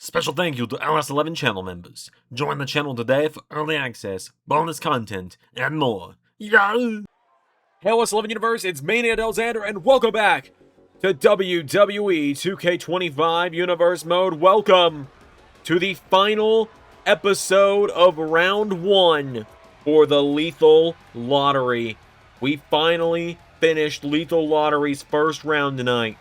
Special thank you to LS11 channel members. Join the channel today for early access, bonus content, and more. Yeah! Hey LS11 Universe, it's Mania Delxander, and welcome back to WWE 2K25 Universe Mode. Welcome to the final episode of Round 1 for the Lethal Lottery. We finally finished Lethal Lottery's first round tonight.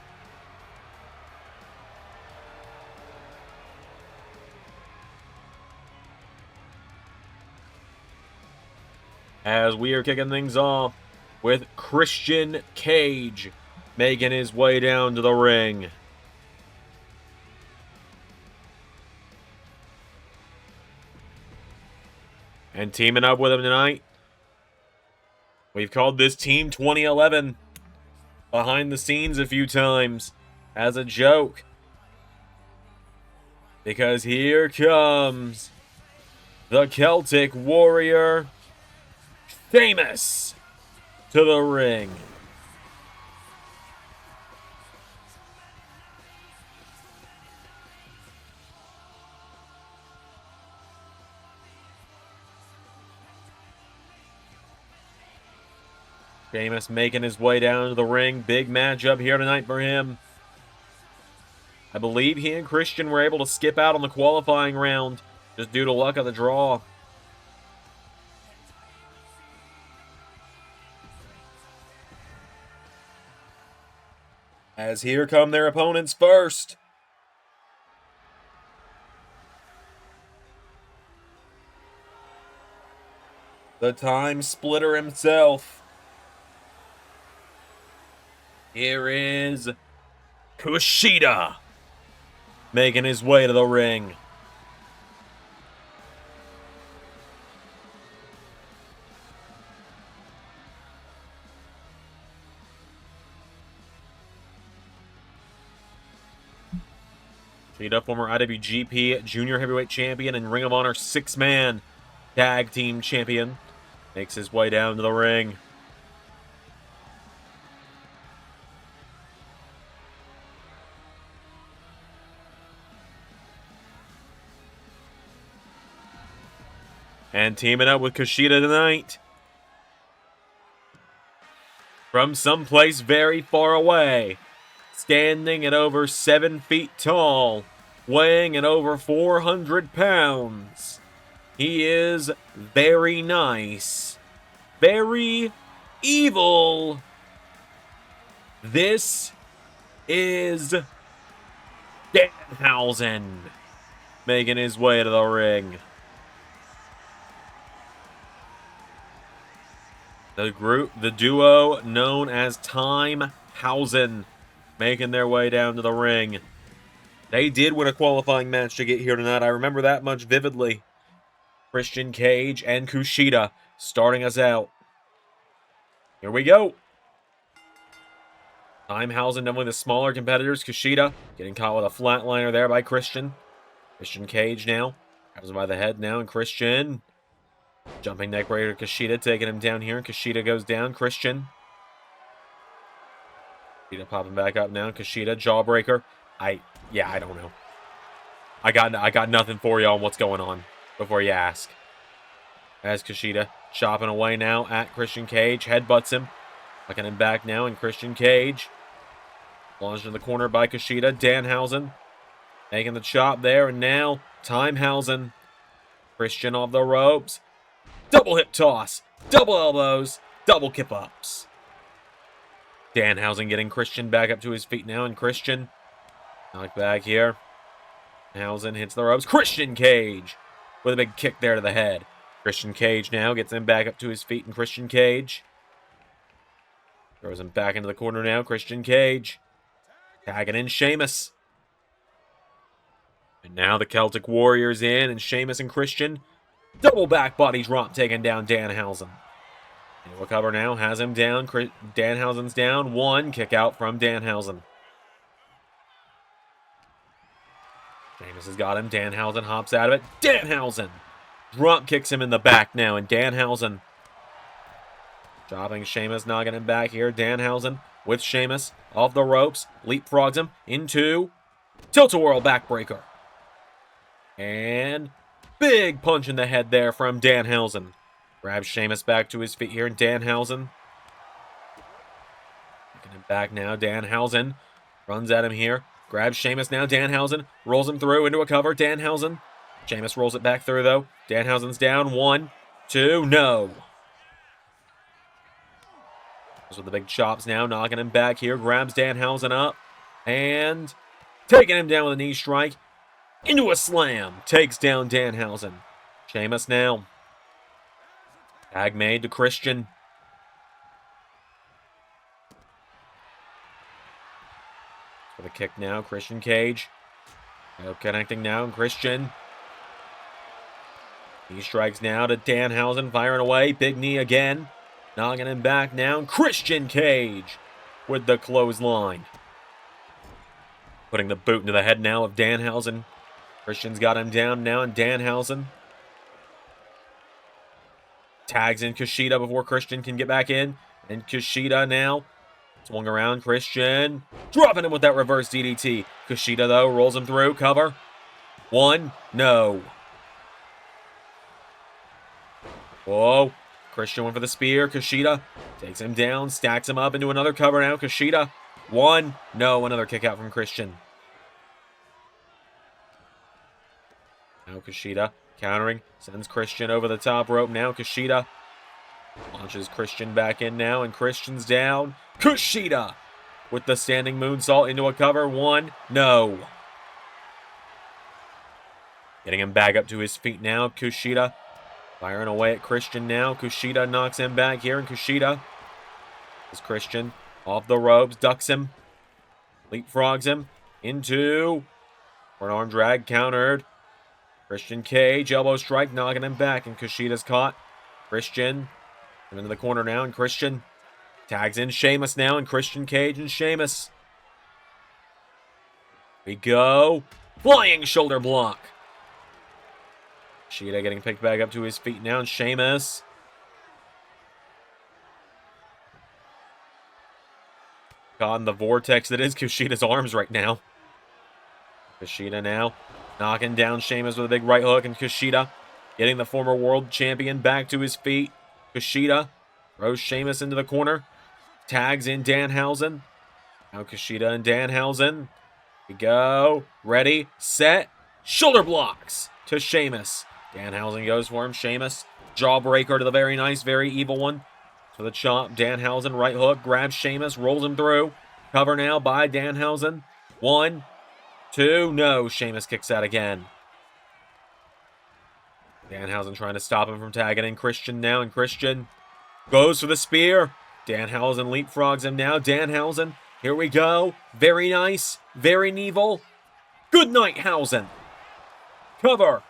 As we are kicking things off with Christian Cage making his way down to the ring. And teaming up with him tonight, we've called this Team 2011 behind the scenes a few times as a joke. Because here comes the Celtic Warrior, Sheamus, to the ring. Sheamus making his way down to the ring. Big matchup here tonight for him. I believe he and Christian were able to skip out on the qualifying round just due to luck of the draw. As here come their opponents first. The Time Splitter himself. Here is Kushida making his way to the ring. Kushida, former IWGP Junior Heavyweight Champion and Ring of Honor 6-man Tag Team Champion, makes his way down to the ring. And teaming up with Kushida tonight, from someplace very far away, standing at over 7 feet tall, weighing at over 400 pounds, he is very nice, very evil. This is Danhausen making his way to the ring. The duo known as Timehausen making their way down to the ring. They did win a qualifying match to get here tonight. I remember that much vividly. Christian Cage and Kushida starting us out. Here we go. Timehausen, definitely the smaller competitors. Kushida getting caught with a flatliner there by Christian. Christian Cage now. Grabs him by the head now, and Christian jumping neckbreaker Kushida, taking him down here. Kushida goes down. Christian. Kushida popping back up now. Kushida, jawbreaker. I don't know. I got nothing for you on what's going on before you ask. As Kushida chopping away now at Christian Cage. Headbutts him. Looking him back now, and Christian Cage launched in the corner by Kushida. Danhausen making the chop there, and now Timehausen. Christian off the ropes. Double hip toss, double elbows, double kip ups. Danhausen getting Christian back up to his feet now, and Christian knocked back here. Danhausen hits the ropes. Christian Cage with a big kick there to the head. Christian Cage now gets him back up to his feet, and Christian Cage throws him back into the corner now. Christian Cage tagging in Sheamus. And now the Celtic Warriors in, and Sheamus and Christian double back body drop taking down Danhausen. He'll recover now, has him down. Danhausen's down. One kick out from Danhausen. Sheamus has got him. Danhausen hops out of it. Danhausen drop kicks him in the back now, and Danhausen dropping Sheamus, knocking him back here. Danhausen with Sheamus off the ropes, leapfrogs him into tilt-a-whirl backbreaker. And big punch in the head there from Danhausen. Grabs Sheamus back to his feet here, and Danhausen. Taking him back now, Danhausen. Runs at him here. Grabs Sheamus now, Danhausen. Rolls him through into a cover, Danhausen. Sheamus rolls it back through, though. Danhausen's down. 1, 2, no. With the big chops now, knocking him back here. Grabs Danhausen up. And taking him down with a knee strike. Into a slam. Takes down Danhausen. Sheamus now. Tag made to Christian. For the kick now, Christian Cage. No connecting now, and Christian. Knee strikes now to Danhausen, firing away. Big knee again. Knocking him back now. Christian Cage with the clothesline. Putting the boot into the head now of Danhausen. Christian's got him down now, and Danhausen tags in Kushida before Christian can get back in. And Kushida now swung around. Christian dropping him with that reverse DDT. Kushida, though, rolls him through. Cover. 1, no. Whoa. Christian went for the spear. Kushida takes him down, stacks him up into another cover now. Kushida. 1, no. Another kick out from Christian. Now Kushida countering, sends Christian over the top rope. Now Kushida launches Christian back in now, and Christian's down. Kushida with the standing moonsault into a cover. 1, no. Getting him back up to his feet now. Kushida firing away at Christian now. Kushida knocks him back here, and Kushida is Christian off the ropes, ducks him, leapfrogs him into for an arm drag, countered. Christian Cage, elbow strike, knocking him back, and Kushida's caught. Christian into the corner now, and Christian tags in Sheamus now, and Christian Cage and Sheamus. We go. Flying shoulder block. Kushida getting picked back up to his feet now, and Sheamus caught in the vortex that is Kushida's arms right now. Kushida now knocking down Sheamus with a big right hook, and Kushida getting the former world champion back to his feet. Kushida throws Sheamus into the corner. Tags in Danhausen. Now Kushida and Danhausen. We go. Ready, set, shoulder blocks to Sheamus. Danhausen goes for him. Sheamus, jawbreaker to the very nice, very evil one. To the chop. Danhausen, right hook, grabs Sheamus, rolls him through. Cover now by Danhausen. 1, 2, no. Sheamus kicks out again. Danhausen trying to stop him from tagging in Christian now, and Christian goes for the spear. Danhausen leapfrogs him now. Danhausen, here we go. Very nice, very evil. Good night, Hausen. Cover.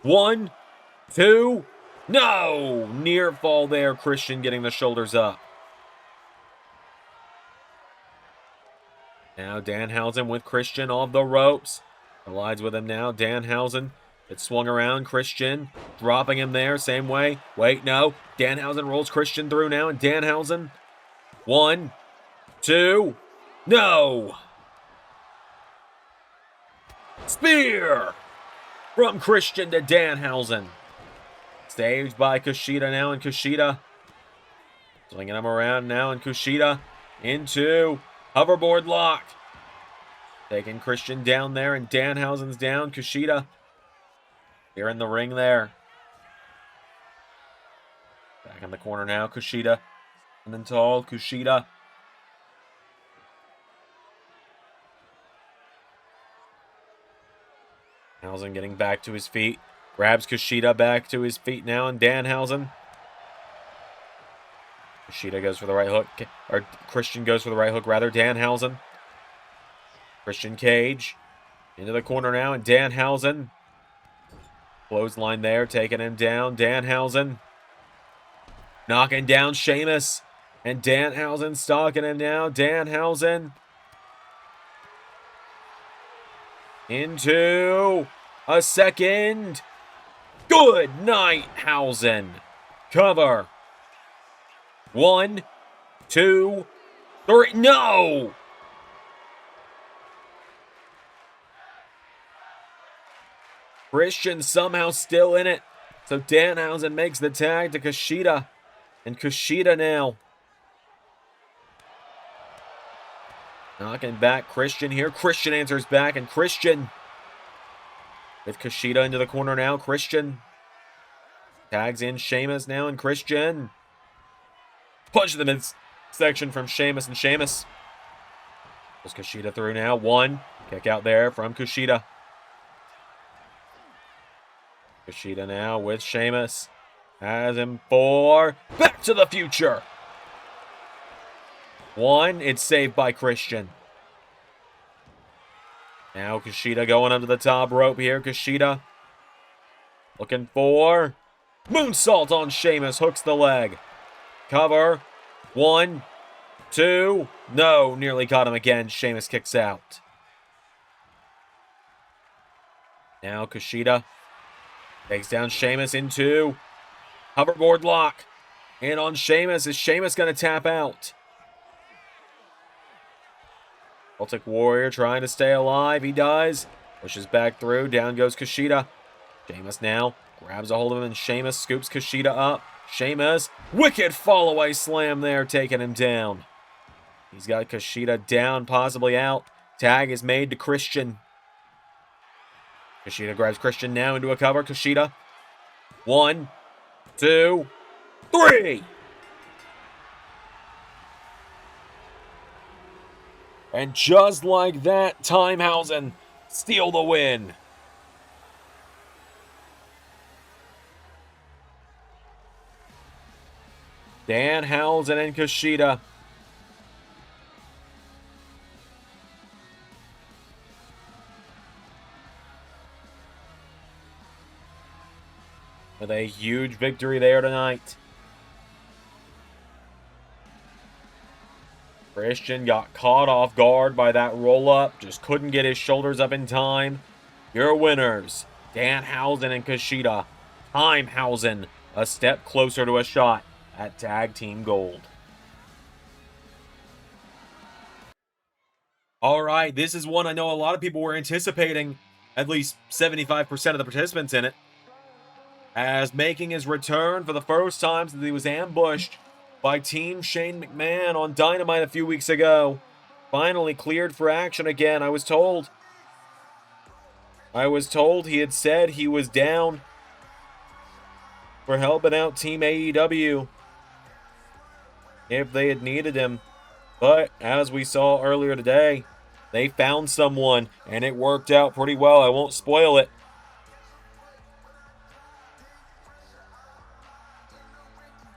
1, 2, no! Near fall there. Christian getting the shoulders up. Now Danhausen with Christian off the ropes. Collides with him now. Danhausen. It's swung around. Christian dropping him there. Same way. Wait, no. Danhausen rolls Christian through now. And Danhausen. 1, 2, no! Spear! From Christian to Danhausen. Staged by Kushida now, and Kushida swinging him around now, and Kushida into hoverboard lock. Taking Christian down there, and Danhausen's down. Kushida here in the ring there. Back in the corner now, Kushida. And then tall, Kushida. Danhausen getting back to his feet. Grabs Kushida back to his feet now, and Danhausen. Kushida goes for the right hook. Or Christian goes for the right hook, rather. Danhausen. Christian Cage. Into the corner now, and Danhausen. Clothesline there, taking him down. Danhausen. Knocking down Sheamus. And Danhausen stalking him now. Danhausen. Into a second. Good night, Hausen. Cover. 1, 2, 3. No! Christian somehow still in it. So Danhausen makes the tag to Kushida. And Kushida now knocking back Christian here. Christian answers back, and Christian with Kushida into the corner now. Christian tags in Sheamus now, and Christian punch to the midsection from Sheamus, and Sheamus pulls Kushida through now. One kick out there from Kushida. Kushida now with Sheamus. Has him for Back to the Future. One, it's saved by Christian. Now Kushida going under the top rope here. Kushida looking for moonsault on Sheamus. Hooks the leg. Cover. 1, 2. No, nearly caught him again. Sheamus kicks out. Now Kushida takes down Sheamus into hoverboard lock. In on Sheamus. Is Sheamus going to tap out? Celtic Warrior trying to stay alive. He does. Pushes back through. Down goes Kushida. Sheamus now grabs a hold of him, and Sheamus scoops Kushida up. Sheamus, wicked fall-away slam there, taking him down. He's got Kushida down, possibly out. Tag is made to Christian. Kushida grabs Christian now into a cover. Kushida. 1, 2, 3. And just like that, Danhausen steal the win. Danhausen and Kushida with a huge victory there tonight. Christian got caught off guard by that roll-up. Just couldn't get his shoulders up in time. Your winners, Danhausen and Kushida. Danhausen a step closer to a shot at Tag Team Gold. All right, this is one I know a lot of people were anticipating, at least 75% of the participants in it, as making his return for the first time since he was ambushed by Team Shane McMahon on Dynamite a few weeks ago. Finally cleared for action again. I was told he had said he was down for helping out Team AEW if they had needed him. But as we saw earlier today, they found someone and it worked out pretty well. I won't spoil it.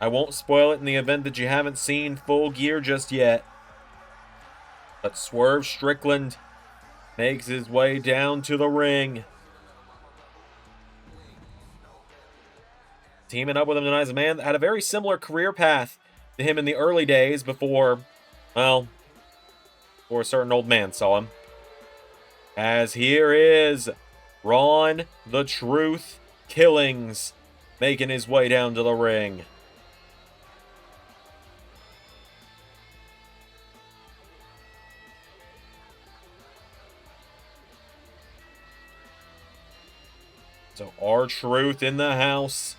I won't spoil it in the event that you haven't seen Full Gear just yet. But Swerve Strickland makes his way down to the ring. Teaming up with him tonight is a man that had a very similar career path to him in the early days before a certain old man saw him. As here is Ron the Truth Killings making his way down to the ring. So R-Truth in the house.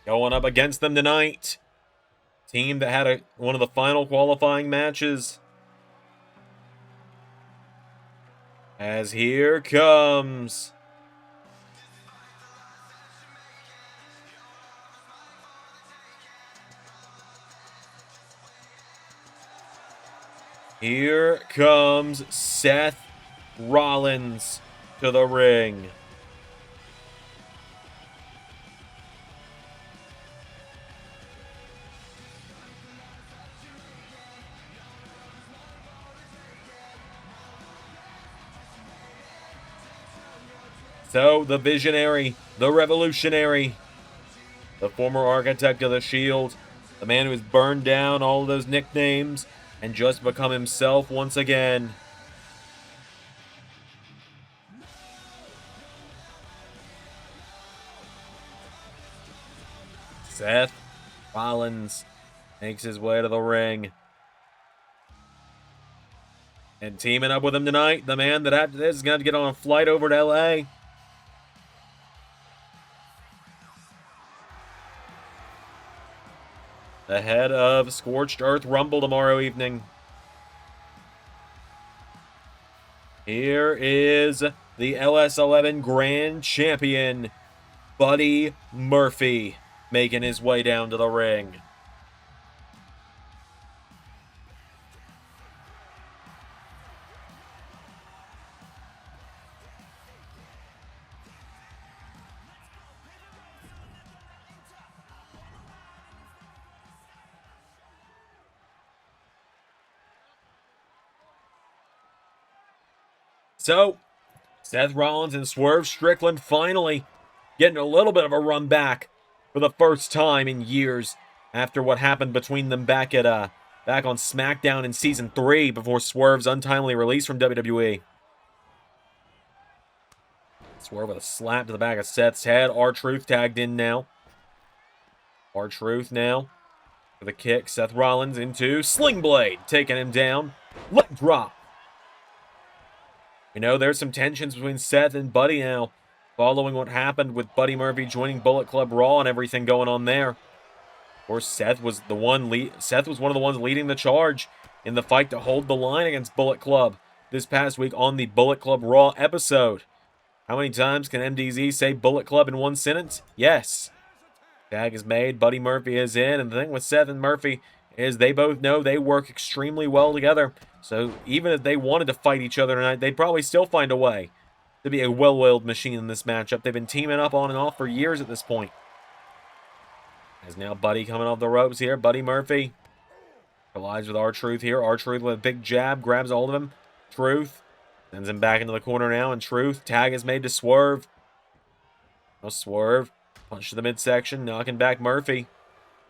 Going up against them tonight. Team that had one of the final qualifying matches. As here comes Seth Rollins to the ring. So, the visionary, the revolutionary, the former architect of the Shield, the man who has burned down all of those nicknames and just become himself once again. Seth Rollins makes his way to the ring. And teaming up with him tonight, the man that is going to get on a flight over to LA. The head of Scorched Earth Rumble tomorrow evening. Here is the LS11 Grand Champion, Buddy Murphy, making his way down to the ring. So, Seth Rollins and Swerve Strickland finally getting a little bit of a run back for the first time in years after what happened between them back on SmackDown in Season 3 before Swerve's untimely release from WWE. Swerve with a slap to the back of Seth's head. R-Truth tagged in now. R-Truth now for the kick. Seth Rollins into Sling Blade, taking him down. Leg drop. You know, there's some tensions between Seth and Buddy now, following what happened with Buddy Murphy joining Bullet Club Raw and everything going on there. Of course, Seth was one of the ones leading the charge in the fight to hold the line against Bullet Club this past week on the Bullet Club Raw episode. How many times can MDZ say Bullet Club in one sentence? Yes. Tag is made. Buddy Murphy is in. And the thing with Seth and Murphy is they both know they work extremely well together. So even if they wanted to fight each other tonight, they'd probably still find a way to be a well-oiled machine in this matchup. They've been teaming up on and off for years at this point. As now Buddy coming off the ropes here. Buddy Murphy collides with R-Truth here. R-Truth with a big jab, grabs a hold of him. Truth sends him back into the corner now, and Truth tag is made to Swerve. No Swerve. Punch to the midsection, knocking back Murphy.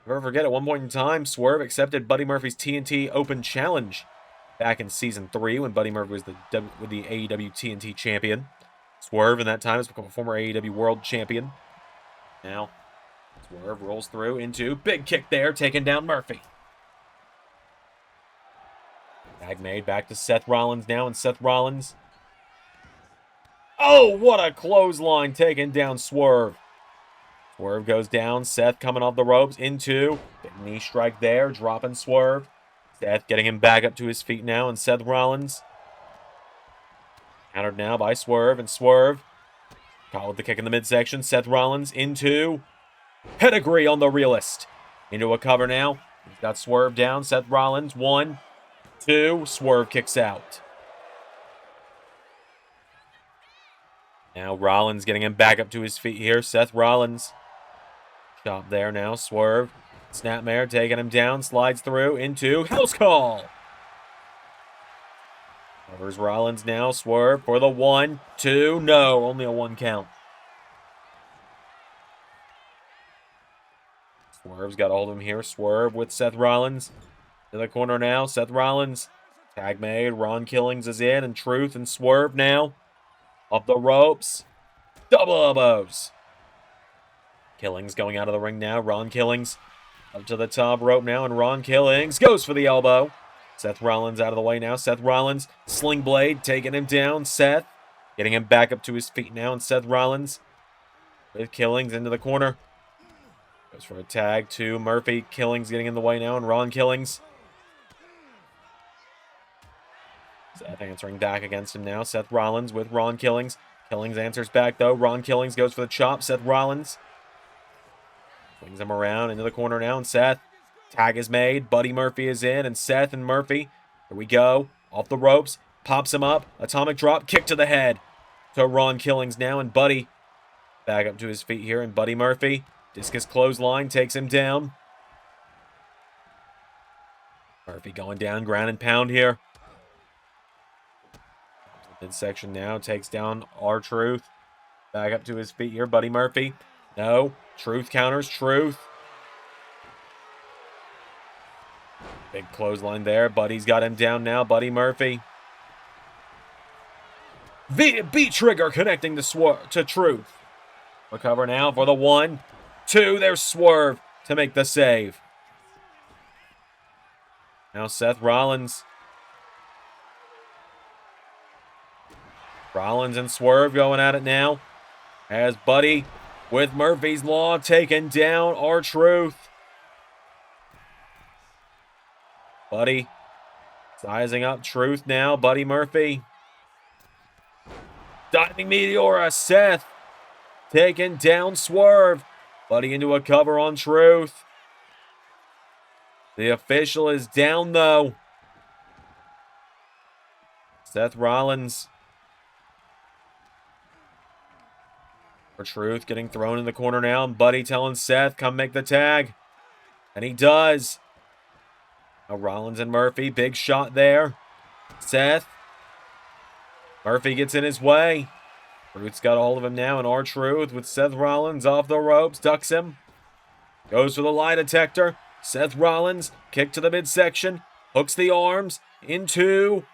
Never forget, at one point in time, Swerve accepted Buddy Murphy's TNT Open Challenge back in Season 3 when Buddy Murphy was the AEW TNT Champion. Swerve in that time has become a former AEW World Champion. Now, Swerve rolls through into big kick there, taking down Murphy. Tag made back to Seth Rollins now, and Seth Rollins. Oh, what a clothesline, taking down Swerve. Swerve goes down. Seth coming off the ropes into big knee strike there, dropping Swerve. Seth getting him back up to his feet now, and Seth Rollins countered now by Swerve, and Swerve caught with the kick in the midsection. Seth Rollins into pedigree on the realist. Into a cover now. He's got Swerve down. Seth Rollins, 1, 2. Swerve kicks out. Now Rollins getting him back up to his feet here. Seth Rollins. Chop there now. Swerve. Snapmare taking him down. Slides through into House Call. Covers Rollins now. Swerve for the 1, 2. No, only a 1 count. Swerve's got a hold of him here. Swerve with Seth Rollins. To the corner now. Seth Rollins. Tag made. Ron Killings is in. And Truth and Swerve now. Off the ropes. Double elbows. Killings going out of the ring now. Ron Killings up to the top rope now. And Ron Killings goes for the elbow. Seth Rollins out of the way now. Seth Rollins. Sling Blade taking him down. Seth getting him back up to his feet now. And Seth Rollins with Killings into the corner. Goes for a tag to Murphy. Killings getting in the way now. And Ron Killings. Seth answering back against him now. Seth Rollins with Ron Killings. Killings answers back though. Ron Killings goes for the chop. Seth Rollins swings him around into the corner now. And Seth. Tag is made. Buddy Murphy is in. And Seth and Murphy. Here we go. Off the ropes. Pops him up. Atomic drop. Kick to the head. To Ron Killings now. And Buddy back up to his feet here. And Buddy Murphy. Discus clothesline. Takes him down. Murphy going down. Ground and pound here. Midsection now. Takes down R-Truth. Back up to his feet here. Buddy Murphy. No. Truth counters. Truth. Big clothesline there. Buddy's got him down now. Buddy Murphy. B-trigger connecting to Truth. Recover now for the 1, 2. There's Swerve to make the save. Now Seth Rollins Rollins and Swerve going at it now. As Buddy with Murphy's Law taking down R-Truth. Buddy sizing up Truth now. Buddy Murphy. Diving Meteora. Seth taking down Swerve. Buddy into a cover on Truth. The official is down, though. Seth Rollins. For Truth getting thrown in the corner now. And Buddy telling Seth, come make the tag. And he does. Now Rollins and Murphy. Big shot there. Seth. Murphy gets in his way. Truth's got a hold of him now. And R-Truth with Seth Rollins off the ropes. Ducks him. Goes for the lie detector. Seth Rollins. Kick to the midsection. Hooks the arms. Into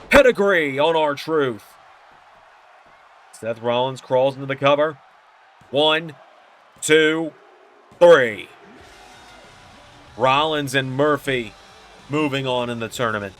pedigree on R-Truth. Seth Rollins crawls into the cover. 1, 2, 3. Rollins and Murphy moving on in the tournament.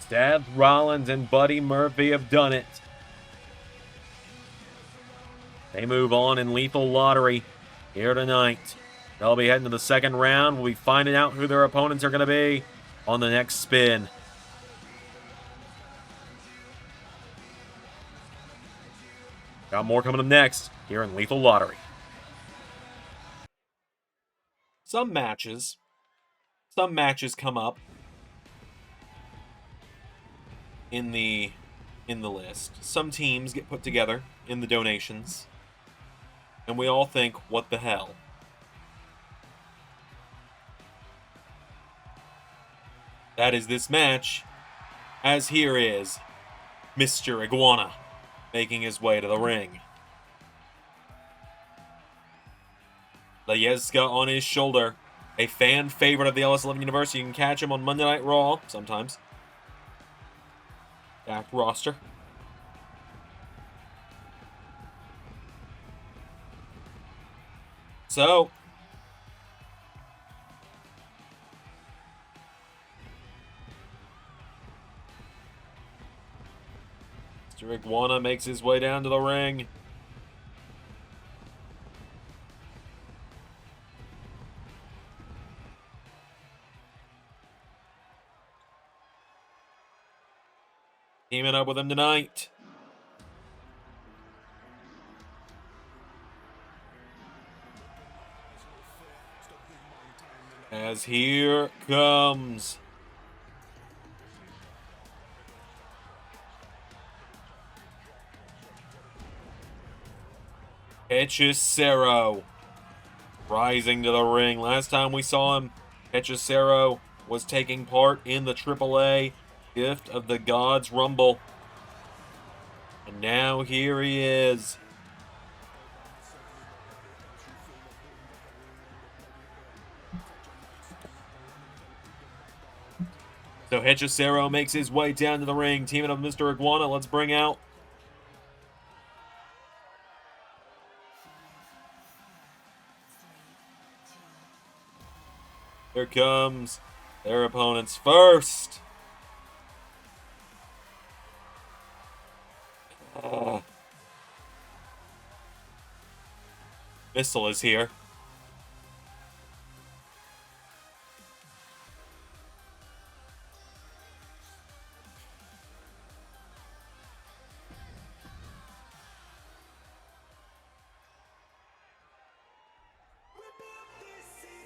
Seth Rollins and Buddy Murphy have done it. They move on in Lethal Lottery here tonight. They'll be heading to the second round. We'll be finding out who their opponents are going to be on the next spin. Got more coming up next here in Lethal Lottery. Some matches come up in the list. Some teams get put together in the donations, and we all think, what the hell? That is this match, as here is Mr. Iguana making his way to the ring. Layezka on his shoulder, a fan favorite of the LS11 Universe. You can catch him on Monday Night Raw sometimes. Back roster. So, Mr. Iguana makes his way down to the ring. Teaming up with him tonight. As here comes Hechicero rising to the ring. Last time we saw him, Hechicero was taking part in the AAA Gift of the Gods Rumble. And now here he is. So Hechicero makes his way down to the ring, teaming up with Mr. Iguana. Let's bring out here comes their opponents first. Nizzle is here.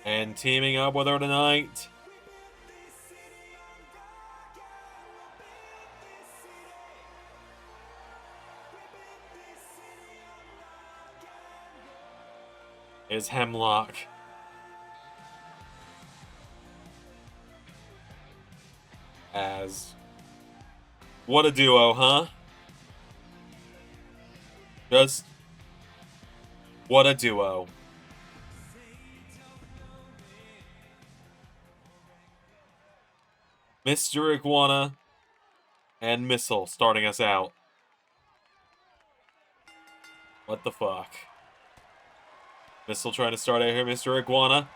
And teaming up with her tonight, is Hemlock. As what a duo, huh? Just what a duo. Mr. Iguana and Missile starting us out. What the fuck? Missile trying to start out here. Mr. Iguana.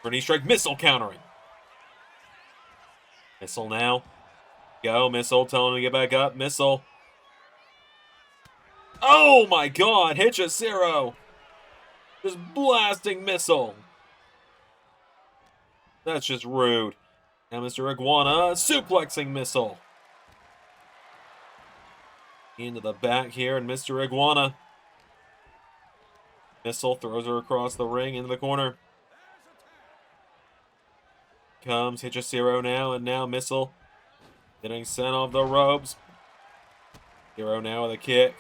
For knee strike. Missile countering. Missile now. Go. Missile telling him to get back up. Missile. Oh my god. Hechicero. Just blasting Missile. That's just rude. Now Mr. Iguana suplexing Missile. Into the back here, and Mr. Iguana. Missile throws her across the ring into the corner. Comes Hechicero now, and now Missile getting sent off the ropes. Hero now with a kick.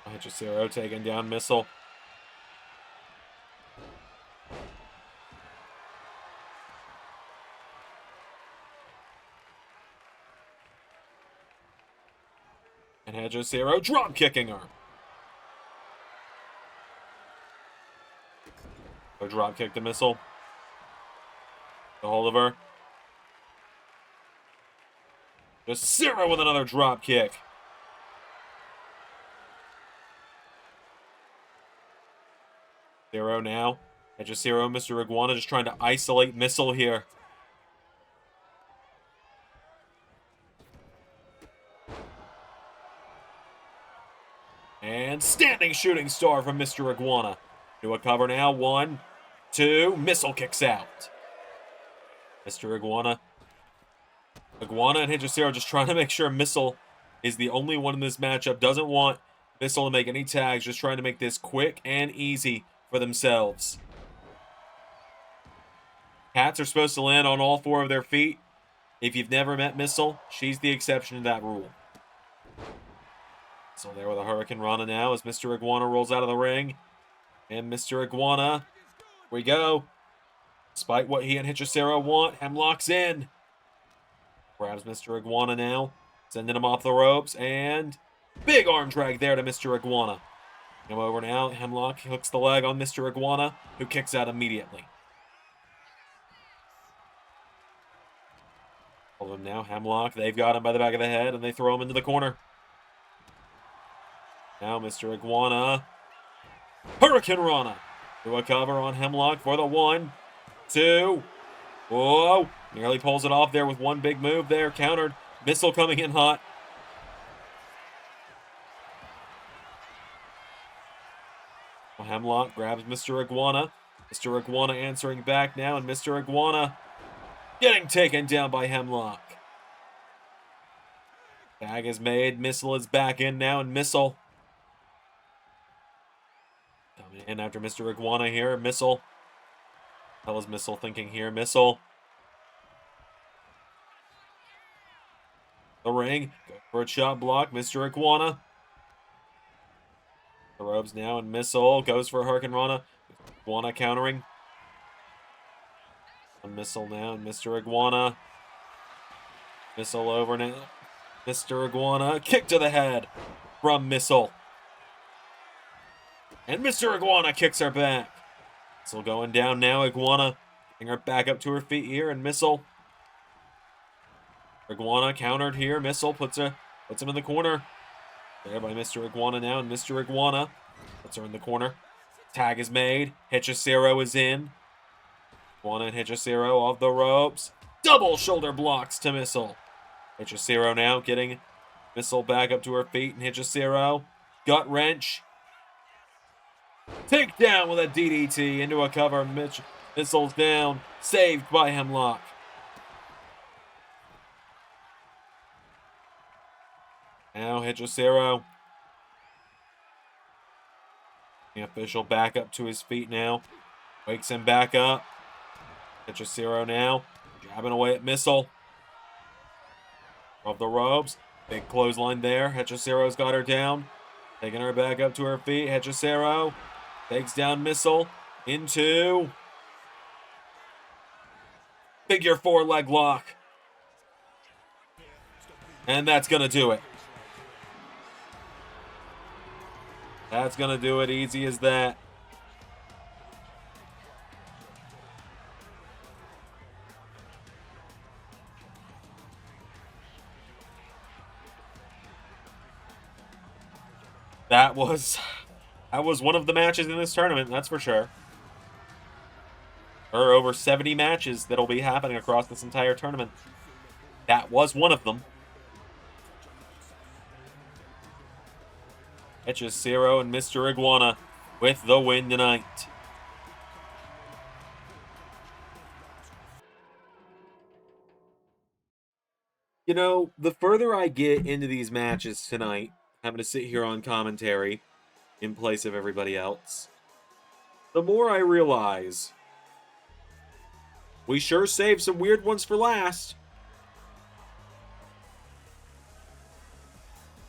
Hechicero taking down Missile. And Hechicero drop kicking her. A drop kick to Missile. The hold of her. Hechicero with another drop kick. Hechicero now. Hechicero, Mr. Iguana just trying to isolate Missile here. And standing shooting star from Mr. Iguana. Do a cover now. 1, 2. Missile kicks out. Mr. Iguana. Iguana and Hechicero just trying to make sure Missile is the only one in this matchup. Doesn't want Missile to make any tags. Just trying to make this quick and easy for themselves. Cats are supposed to land on all 4 of their feet. If you've never met Missile, she's the exception to that rule. So there with a Hurricane Rana now as Mr. Iguana rolls out of the ring. And Mr. Iguana, here we go. Despite what he and Hechicero want, Hemlock's in. Grabs Mr. Iguana now, sending him off the ropes, and big arm drag there to Mr. Iguana. Come over now, Hemlock hooks the leg on Mr. Iguana, who kicks out immediately. Hold him now, Hemlock, they've got him by the back of the head, and they throw him into the corner. Now Mr. Iguana. Hurricane Rana. Do a cover on Hemlock for the 1, 2. Whoa. Nearly pulls it off there with one big move there. Countered. Missile coming in hot. Well, Hemlock grabs Mr. Iguana. Mr. Iguana answering back now. And Mr. Iguana getting taken down by Hemlock. Tag is made. Missile is back in now. And Missile coming in after Mr. Iguana here. Missile. How is Missile thinking here? Missile. The ring. Go for a chop block. Mr. Iguana. The ropes now, and Missile goes for Hurricane Rana. Iguana countering. A Missile now, and Mr. Iguana. Missile over now. Mr. Iguana. Kick to the head from Missile. And Mr. Iguana kicks her back. Missile going down now. Iguana getting her back up to her feet here. And Missile. Iguana countered here. Missile puts him in the corner. There by Mr. Iguana now. And Mr. Iguana puts her in the corner. Tag is made. Hechicero is in. Iguana and Hechicero off the ropes. Double shoulder blocks to Missile. Hechicero now getting Missile back up to her feet. And Hechicero. Gut wrench. Take down with a DDT into a cover. Missile's down. Saved by Hemlock. Now Hechicero. The official back up to his feet now. Wakes him back up. Hechicero now. Jabbing away at Missile. Off the ropes. Big clothesline there. Hechicero's got her down. Taking her back up to her feet. Hechicero takes down Missile into figure 4 leg lock. And that's going to do it. That's going to do it. Easy as that. That was one of the matches in this tournament, that's for sure. There are over 70 matches that'll be happening across this entire tournament. That was one of them. Hechicero and Mr. Iguana with the win tonight. You know, the further I get into these matches tonight, having to sit here on commentary in place of everybody else, the more I realize we sure saved some weird ones for last.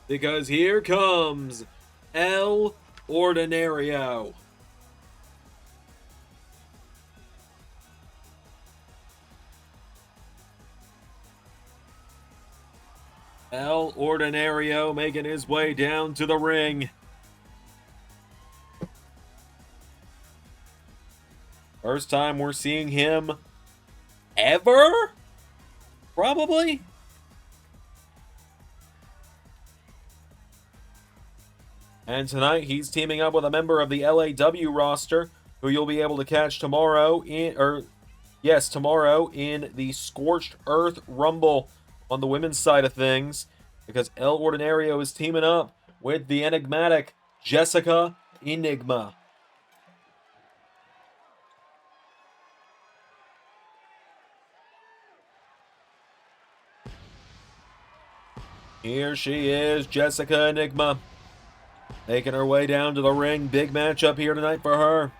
Because here comes El Ordinario. El Ordinario making his way down to the ring. First time we're seeing him ever? Probably. And tonight he's teaming up with a member of the LAW roster who you'll be able to catch tomorrow tomorrow in the Scorched Earth Rumble on the women's side of things, because El Ordinario is teaming up with the enigmatic Jessica Enigma. Here she is, Jessica Enigma, making her way down to the ring. Big matchup here tonight for her.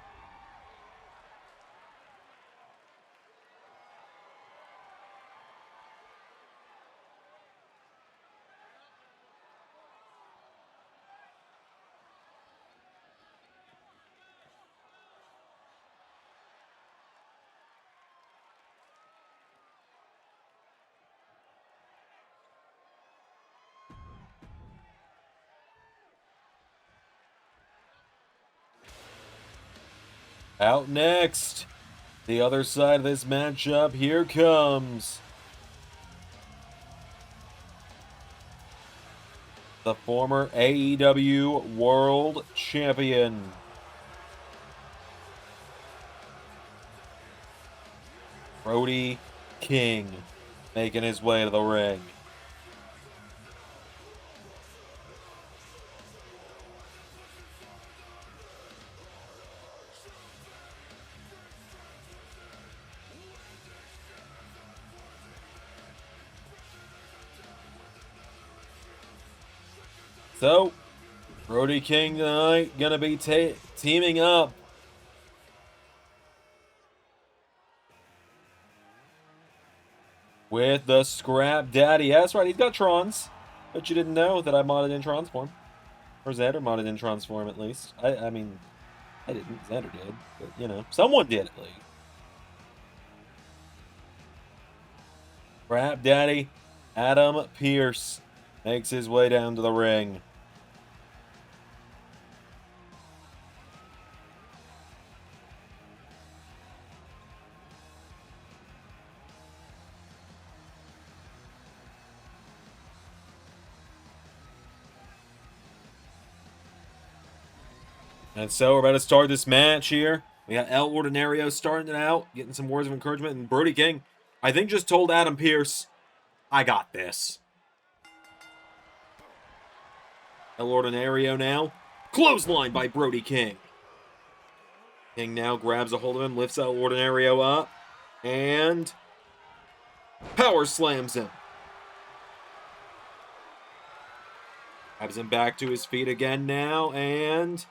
Out next, the other side of this matchup, here comes the former AEW World Champion, Brody King, making his way to the ring. So, Brody King tonight gonna be teaming up with the Scrap Daddy. Yeah, that's right, he's got Trons. But you didn't know that I modded in Transform. Or Xander modded in Transform, at least. I mean, I didn't. Xander did. But, you know, someone did at least. Scrap Daddy Adam Pearce makes his way down to the ring. And so we're about to start this match here. We got El Ordinario starting it out, getting some words of encouragement, and Brody King, I think, just told Adam Pearce, I got this. El Ordinario now. Clothesline by Brody King. King now grabs a hold of him, lifts El Ordinario up, and power slams him. Grabs him back to his feet again now, and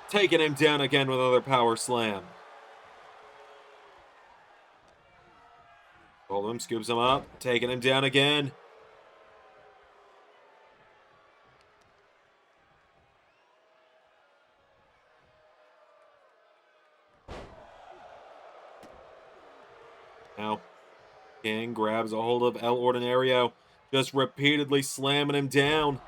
taking him down again with another power slam. Hold him, scoops him up, taking him down again. Now, King grabs a hold of El Ordinario, just repeatedly slamming him down.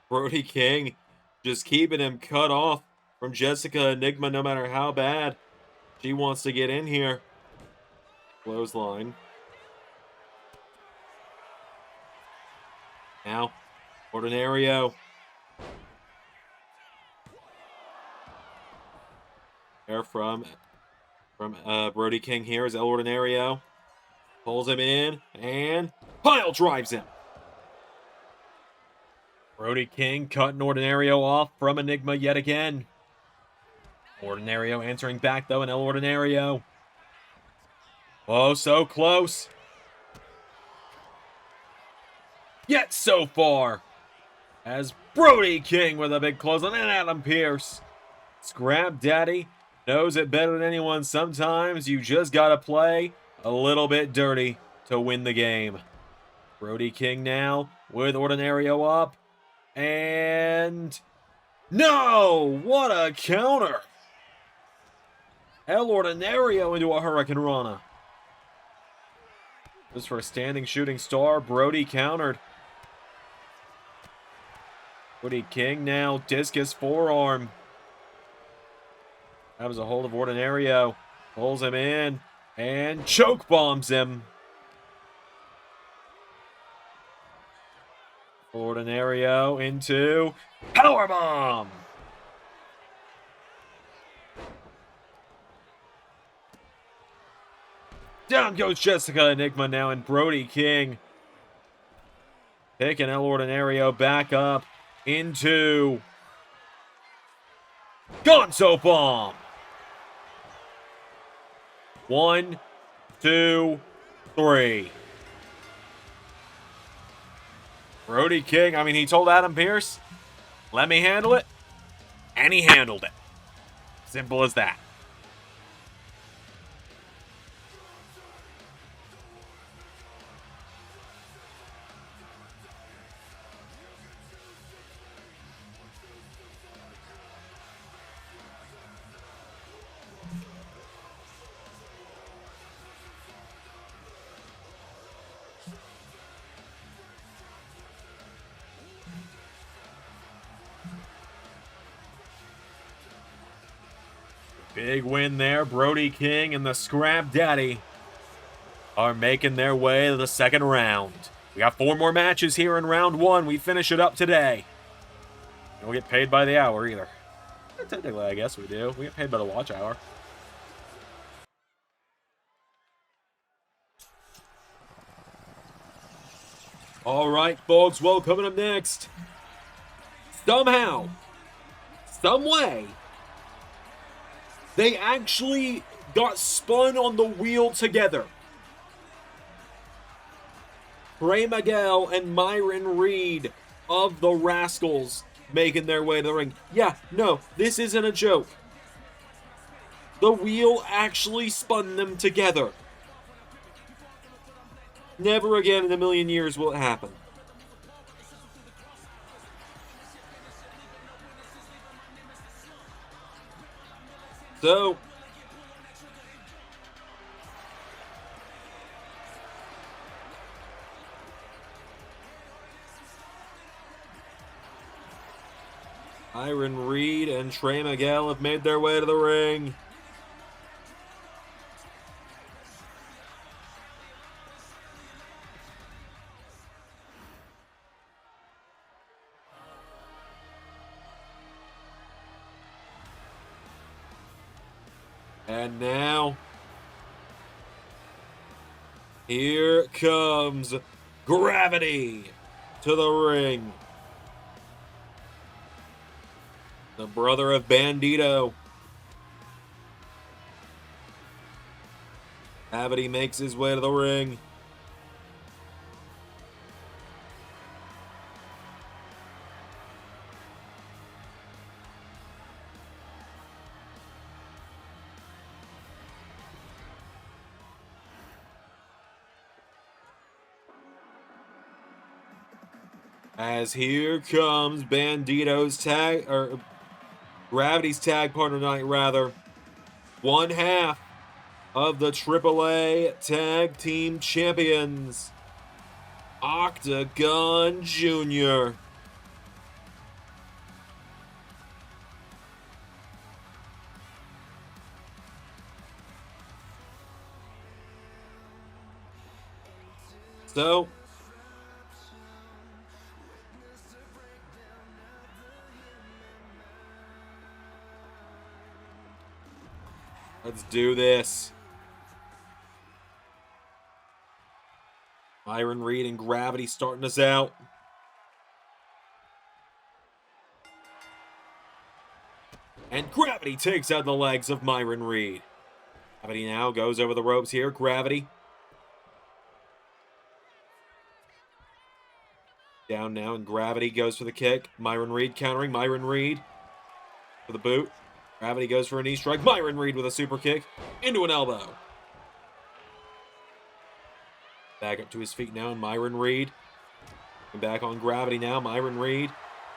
Brody King just keeping him cut off from Jessica Enigma, no matter how bad she wants to get in here. Clothesline. Now, Ordinario. There from Brody King here is El Ordinario. Pulls him in and pile drives him. Brody King cutting Ordinario off from Enigma yet again. Ordinario answering back though, and El Ordinario. Oh, so close. Yet so far. As Brody King with a big clothesline and Adam Pearce. Scrap Daddy knows it better than anyone. Sometimes you just gotta play a little bit dirty to win the game. Brody King now with Ordinario up. And no! What a counter! El Ordinario into a Hurricane Rana. Just for a standing shooting star, Brody countered. Brody King now, discus forearm. Grabs a hold of Ordinario, pulls him in, and choke bombs him. Ordinario into powerbomb. Down goes Jessica Enigma now, and Brody King picking El Ordinario back up into Gonzo Bomb. 1, 2, 3. Brody King, I mean, he told Adam Pearce, let me handle it, and he handled it. Simple as that. Big win there. Brody King and the Scrap Daddy are making their way to the second round. We got 4 more matches here in round 1. We finish it up today. We don't get paid by the hour either. Technically, I guess we do. We get paid by the watch hour. All right, folks. Well, coming up next. Somehow, some way, they actually got spun on the wheel together. Trey Miguel and Myron Reed of the Rascals making their way to the ring. Yeah, no, this isn't a joke. The wheel actually spun them together. Never again in a million years will it happen. So, Myron Reed and Trey Miguel have made their way to the ring. And now, here comes Gravity to the ring. The brother of Bandito. Gravity makes his way to the ring. As here comes Bandito's tag, or Gravity's tag partner tonight, rather. One half of the AAA Tag Team Champions, Octagon Jr. So, let's do this. Myron Reed and Gravity starting us out. And Gravity takes out the legs of Myron Reed. Gravity now goes over the ropes here. Gravity. Down now, and Gravity goes for the kick. Myron Reed countering. Myron Reed for the boot. Gravity goes for a knee strike. Myron Reed with a super kick into an elbow. Back up to his feet now, and Myron Reed. And back on Gravity now. Myron Reed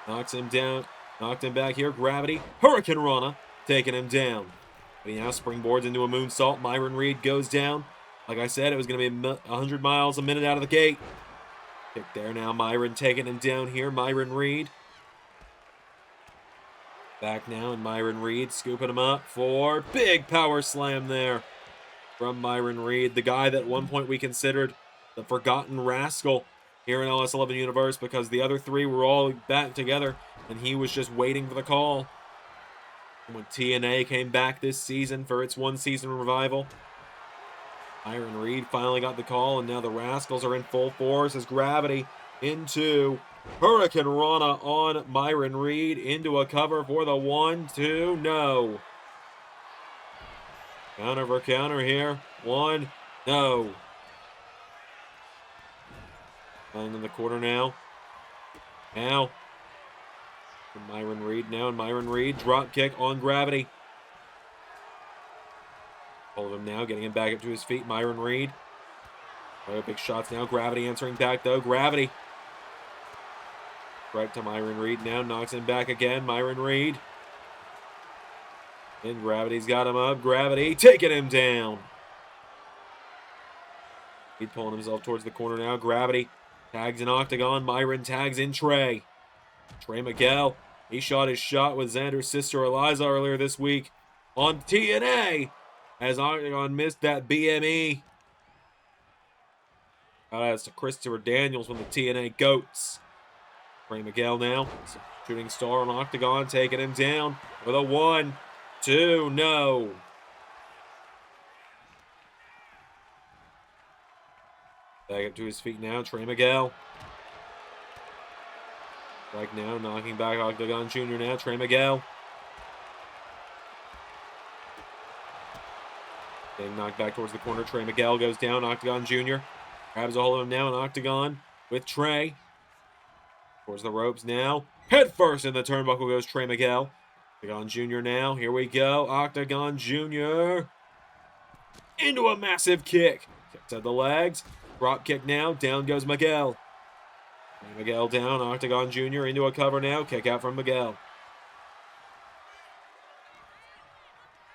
knocks him down. Knocked him back here. Gravity. Hurricane Rana taking him down. But he now springboards into a moonsault. Myron Reed goes down. Like I said, it was going to be 100 miles a minute out of the gate. Kick there now. Myron taking him down here. Myron Reed. Back now, and Myron Reed scooping him up for big power slam there from Myron Reed. The guy that at one point we considered the forgotten rascal here in LS11 Universe because the other three were all back together and he was just waiting for the call. And when TNA came back this season for its one-season revival, Myron Reed finally got the call, and now the Rascals are in full force as Gravity into Hurricane Rana on Myron Reed into a cover for the 1-2. No. Counter for counter here. 1. No. Lying in the corner now. Now. Myron Reed now, and Myron Reed drop kick on Gravity. Hold of him now, getting him back up to his feet. Myron Reed. Oh, big shots now. Gravity answering back though. Gravity. Right to Myron Reed now, knocks him back again. Myron Reed. And Gravity's got him up. Gravity taking him down. He's pulling himself towards the corner now. Gravity tags in Octagon. Myron tags in Trey. Trey Miguel. He shot his shot with Xander's sister Eliza earlier this week on TNA as Octagon missed that BME. That's to Christopher Daniels from the TNA Goats. Trey Miguel now. Shooting star on Octagon, taking him down with a 1-2. No. Back up to his feet now. Trey Miguel. Right now, knocking back Octagon Jr. now. Trey Miguel. Getting knocked back towards the corner. Trey Miguel goes down. Octagon Jr. grabs a hold of him now. And Octagon with Trey. Towards the ropes now. Head first in the turnbuckle goes Trey Miguel. Octagon Jr. now. Here we go. Octagon Jr. into a massive kick. Kick to the legs. Drop kick now. Down goes Miguel. Miguel down, Octagon Jr. into a cover now. Kick out from Miguel.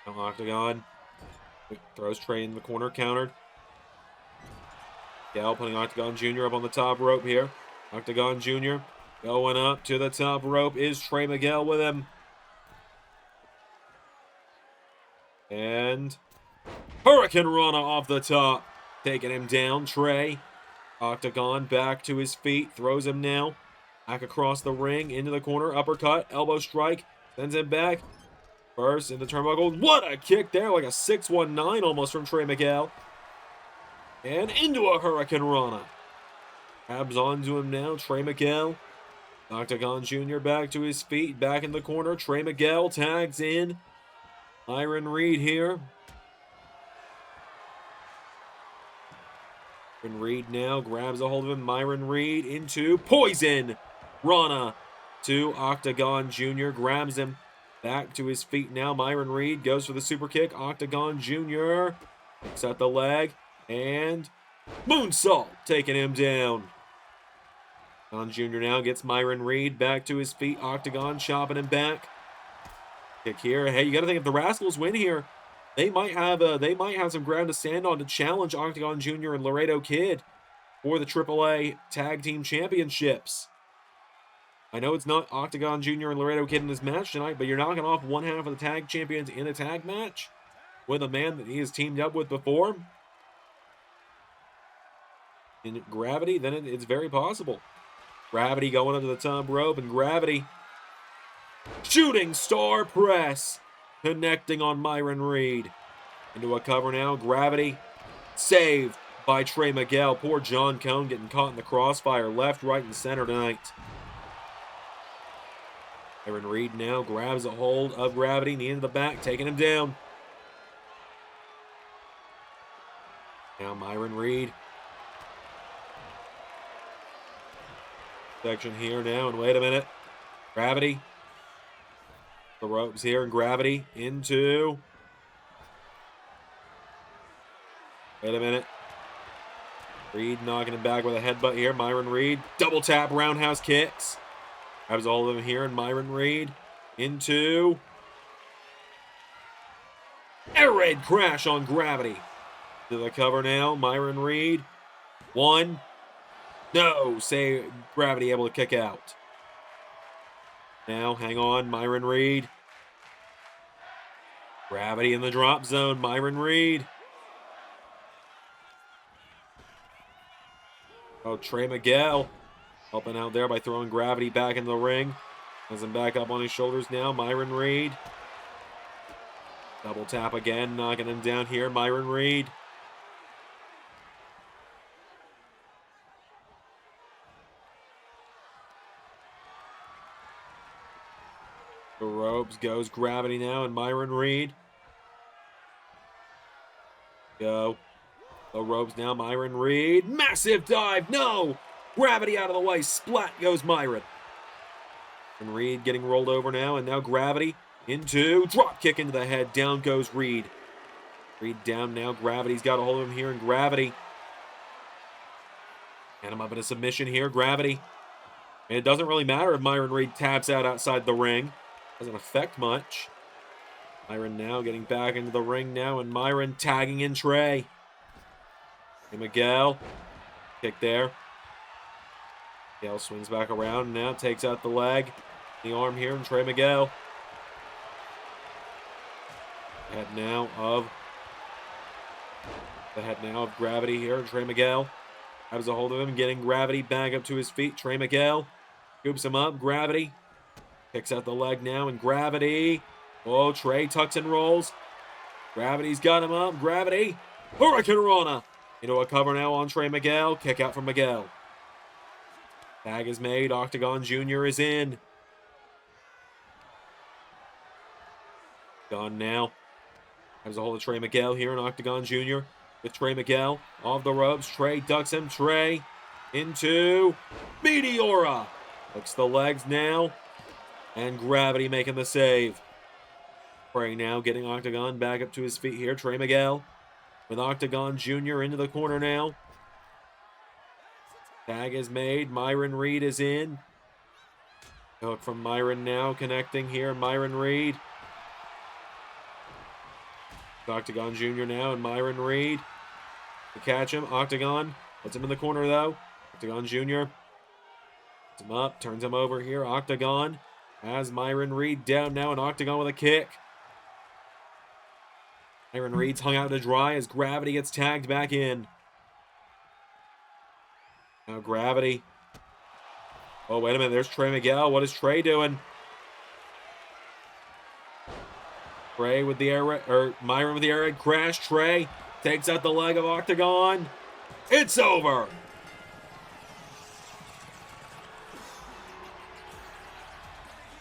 Now Octagon throws Trey in the corner, countered. Miguel putting Octagon Jr. up on the top rope here. Octagon Jr. going up to the top rope is Trey Miguel with him. And Hurricane Rana off the top. Taking him down, Trey. Octagon back to his feet, throws him now. Back across the ring, into the corner, uppercut, elbow strike, sends him back. First in the turnbuckle. What a kick there, like a 619 almost from Trey Miguel. And into a Hurricane Rana. Grabs onto him now, Trey Miguel. Octagon Jr. back to his feet, back in the corner. Trey Miguel tags in. Myron Reed here. Myron Reed now grabs a hold of him. Myron Reed into Poison Rana to Octagon Jr. Grabs him back to his feet now. Myron Reed goes for the super kick. Octagon Jr. picks out the leg and moonsault taking him down. Octagon Jr. now gets Myron Reed back to his feet. Octagon chopping him back. Kick here. Hey, you got to think if the Rascals win here, they might have some ground to stand on to challenge Octagon Jr. and Laredo Kid for the AAA Tag Team Championships. I know it's not Octagon Jr. and Laredo Kid in this match tonight, but you're knocking off one half of the tag champions in a tag match with a man that he has teamed up with before. in Gravity, then it's very possible. Gravity going up to the top rope, and Gravity shooting star press, connecting on Myron Reed. Into a cover now. Gravity saved by Trey Miguel. Poor John Cone getting caught in the crossfire left, right, and center tonight. Myron Reed now grabs a hold of Gravity, knee into the back, taking him down. Now Myron Reed. Section here now, and wait a minute. Gravity. The ropes here, and Gravity into... Wait a minute. Reed knocking him back with a headbutt here. Myron Reed. Double tap roundhouse kicks. Grabs all of them here, and Myron Reed into... Air raid crash on Gravity. To the cover now. Myron Reed. One. No. Say Gravity able to kick out. Now, hang on. Myron Reed. Gravity in the drop zone. Myron Reed. Oh, Trey Miguel helping out there by throwing Gravity back into the ring. Has him back up on his shoulders now. Myron Reed. Double tap again, knocking him down here. Myron Reed. The ropes goes Gravity now, and Myron Reed. Go. The ropes now, Myron Reed. Massive dive, no! Gravity out of the way, splat goes Myron. And Reed getting rolled over now, and now Gravity into drop kick into the head. Down goes Reed. Reed down now, Gravity's got a hold of him here, and Gravity. And him up in a submission here, Gravity. And it doesn't really matter if Myron Reed taps out outside the ring. Doesn't affect much. Myron now getting back into the ring now, and Myron tagging in Trey. And Miguel, kick there. Miguel swings back around and now takes out the leg, the arm here, and Trey Miguel. The head now of Gravity here, and Trey Miguel has a hold of him, getting Gravity back up to his feet. Trey Miguel scoops him up. Gravity kicks out the leg now, and Gravity. Oh, Trey tucks and rolls. Gravity's got him up. Gravity. Hurricane Rana. Into a cover now on Trey Miguel. Kick out from Miguel. Tag is made. Octagon Jr. is in. Gone now. Has a hold of Trey Miguel here in Octagon Jr. With Trey Miguel off the ropes. Trey ducks him. Trey into Meteora. Hooks the legs now. And Gravity making the save. Trey now getting Octagon back up to his feet here. Trey Miguel with Octagon Jr. into the corner now. Tag is made. Myron Reed is in. Hook from Myron now connecting here. Myron Reed. Octagon Jr. now and Myron Reed to catch him. Octagon puts him in the corner though. Octagon Jr. puts him up, turns him over here. Octagon has Myron Reed down now, and Octagon with a kick. Myron Reed's hung out to dry as Gravity gets tagged back in. Now Gravity. Oh, wait a minute. There's Trey Miguel. What is Trey doing? Trey with the air raid, or Myron with the air raid crash. Trey takes out the leg of Octagon. It's over.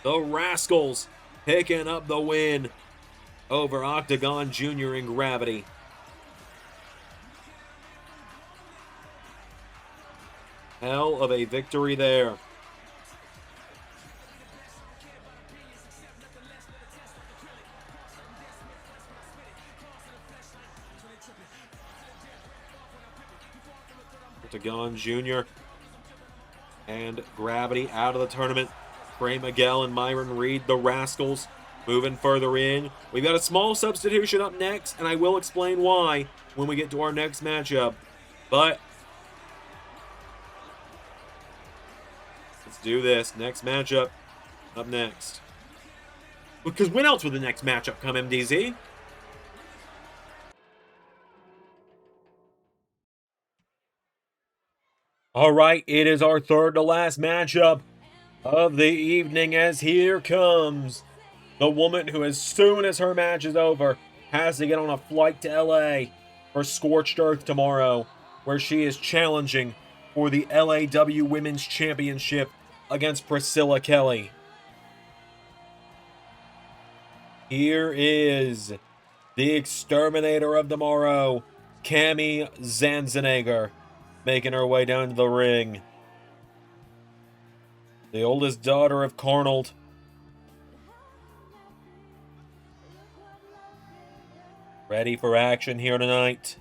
The Rascals picking up the win over Octagon Jr. in Gravity. Hell of a victory there. Octagon Jr. and Gravity out of the tournament. Trey Miguel and Myron Reed, the Rascals, moving further in. We've got a small substitution up next, and I will explain why when we get to our next matchup. But let's do this. Next matchup up next. Because when else would the next matchup come, MDZ? All right, it is our third to last matchup of the evening, as here comes the woman who, as soon as her match is over, has to get on a flight to LA for Scorched Earth tomorrow, where she is challenging for the LAW Women's Championship against Priscilla Kelly. Here is the exterminator of tomorrow, Cami Zanzenegger, making her way down to the ring. The oldest daughter of Carnold. Ready for action here tonight.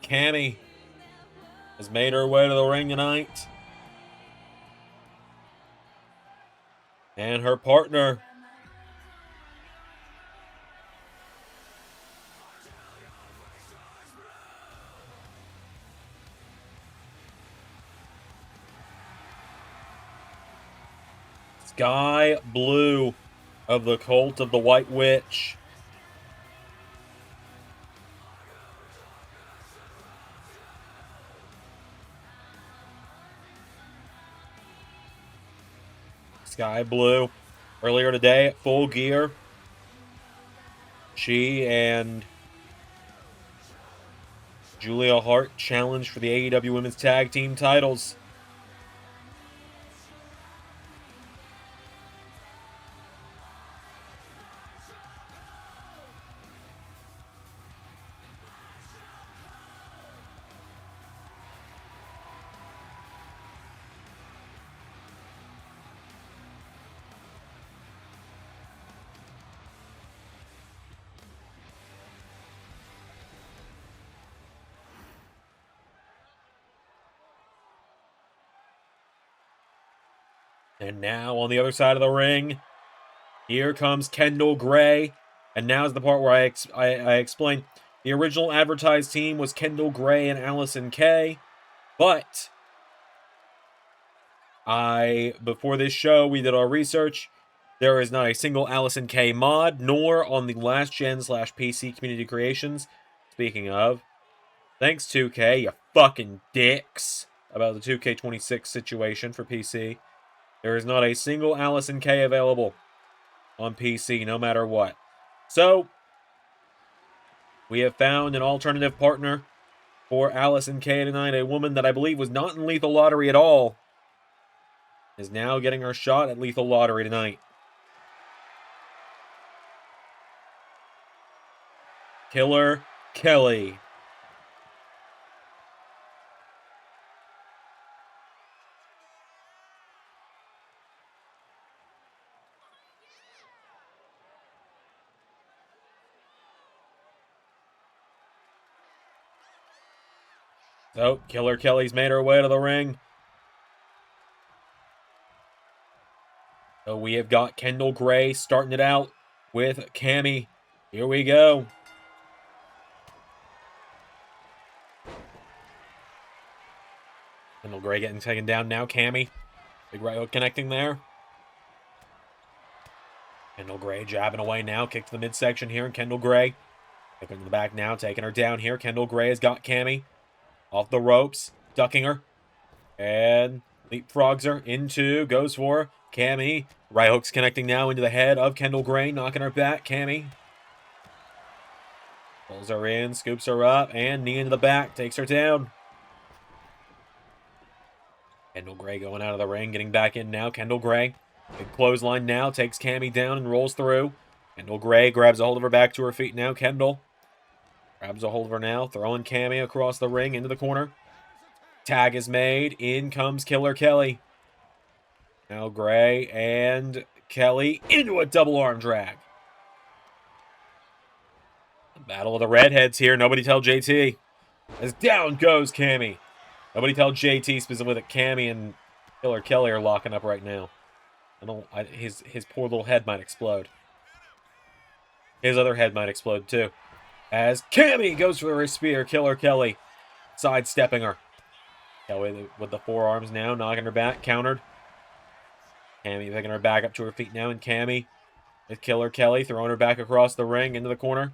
Cami has made her way to the ring tonight. And her partner, Sky Blue of the Cult of the White Witch. Sky Blue, earlier today at Full Gear, she and Julia Hart challenged for the AEW Women's Tag Team titles. And now on the other side of the ring, here comes Kendall Gray. And now's the part where I explain. The original advertised team was Kendall Gray and Allison Kay. But before this show, we did our research. There is not a single Allison Kay mod, nor on the Last Gen /PC Community Creations. Speaking of, thanks 2K, you fucking dicks, about the 2K26 situation for PC. There is not a single Allison Kay available on PC, no matter what. So, we have found an alternative partner for Allison Kay tonight. A woman that I believe was not in Lethal Lottery at all is now getting her shot at Lethal Lottery tonight. Killer Kelly. So, Killer Kelly's made her way to the ring. So we have got Kendall Gray starting it out with Cami. Here we go. Kendall Gray getting taken down now. Cami. Big right hook connecting there. Kendall Gray jabbing away now. Kick to the midsection here. And Kendall Gray kicking to the back now. Taking her down here. Kendall Gray has got Cami off the ropes. Ducking her. And leapfrogs her into. Goes for Cami. Right hook's connecting now into the head of Kendall Gray. Knocking her back. Cami pulls her in. Scoops her up. And knee into the back. Takes her down. Kendall Gray going out of the ring, getting back in now. Kendall Gray, big clothesline now, takes Cami down and rolls through. Kendall Gray grabs a hold of her back to her feet now. Kendall grabs a hold of her now, throwing Cami across the ring into the corner. Tag is made. In comes Killer Kelly. Now Gray and Kelly into a double arm drag. The battle of the redheads here. Nobody tell JT. As down goes Cami. Nobody tell JT specifically that Cami and Killer Kelly are locking up right now. His poor little head might explode. His other head might explode too. As Cami goes for her spear, Killer Kelly sidestepping her. Kelly with the forearms now, knocking her back, countered. Cami picking her back up to her feet now, and Cami with Killer Kelly throwing her back across the ring into the corner.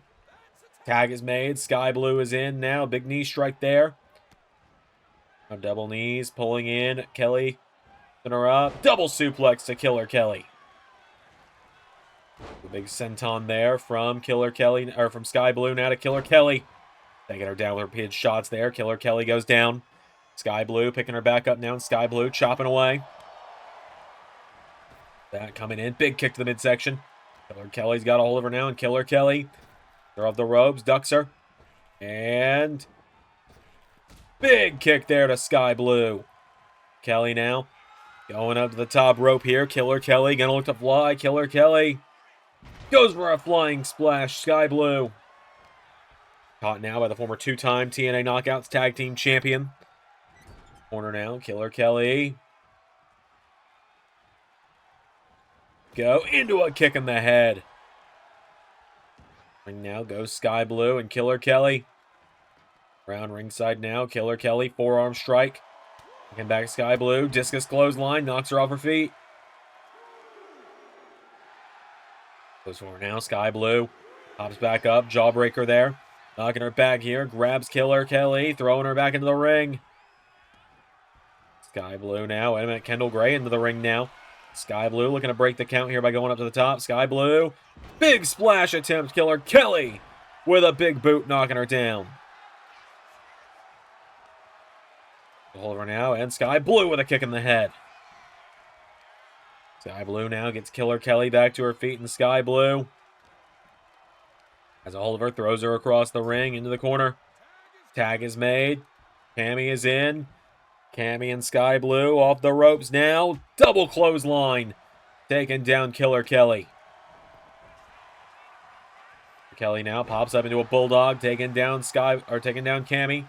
Tag is made. Sky Blue is in now. Big knee strike there. Now double knees. Pulling in. Kelly. Her up. Double suplex to Killer Kelly. The big senton there from Killer Kelly. Or from Sky Blue now to Killer Kelly. Taking her down with her repeated shots there. Killer Kelly goes down. Sky Blue picking her back up now. And Sky Blue chopping away. That coming in. Big kick to the midsection. Killer Kelly's got a hold of her now. And Killer Kelly. They're off the ropes. Ducks her. And big kick there to Sky Blue. Kelly now going up to the top rope here. Killer Kelly gonna look to fly. Killer Kelly goes for a flying splash. Sky Blue. Caught now by the former two-time TNA Knockouts Tag Team Champion. Corner now. Killer Kelly. Go into a kick in the head. Ring now goes Sky Blue and Killer Kelly. Around ringside now. Killer Kelly, forearm strike. Looking back Sky Blue. Discus clothesline. Knocks her off her feet. Goes for her now. Sky Blue. Pops back up. Jawbreaker there. Knocking her back here. Grabs Killer Kelly. Throwing her back into the ring. Sky Blue now. Wait a minute. Kendall Gray into the ring now. Sky Blue looking to break the count here by going up to the top. Sky Blue. Big splash attempt. Killer Kelly with a big boot knocking her down. Hold her now. And Sky Blue with a kick in the head. Sky Blue now gets Killer Kelly back to her feet. And Sky Blue has a hold of her. Throws her across the ring into the corner. Tag is made. Cammy is in. Cammy and Sky Blue off the ropes now. Double clothesline. Taking down Killer Kelly. Kelly now pops up into a bulldog. Taking down Cammy.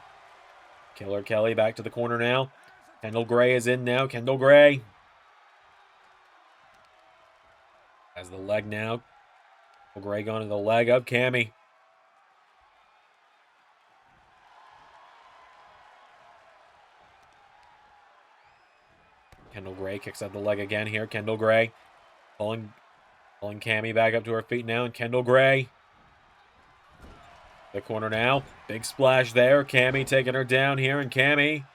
Killer Kelly back to the corner now. Kendall Gray is in now. Kendall Gray has the leg now. Kendall Gray going to the leg of Cammy. Kendall Gray kicks out the leg again here. Kendall Gray pulling Cammy back up to her feet now. And Kendall Gray. The corner now. Big splash there. Cammy taking her down here. And Cammy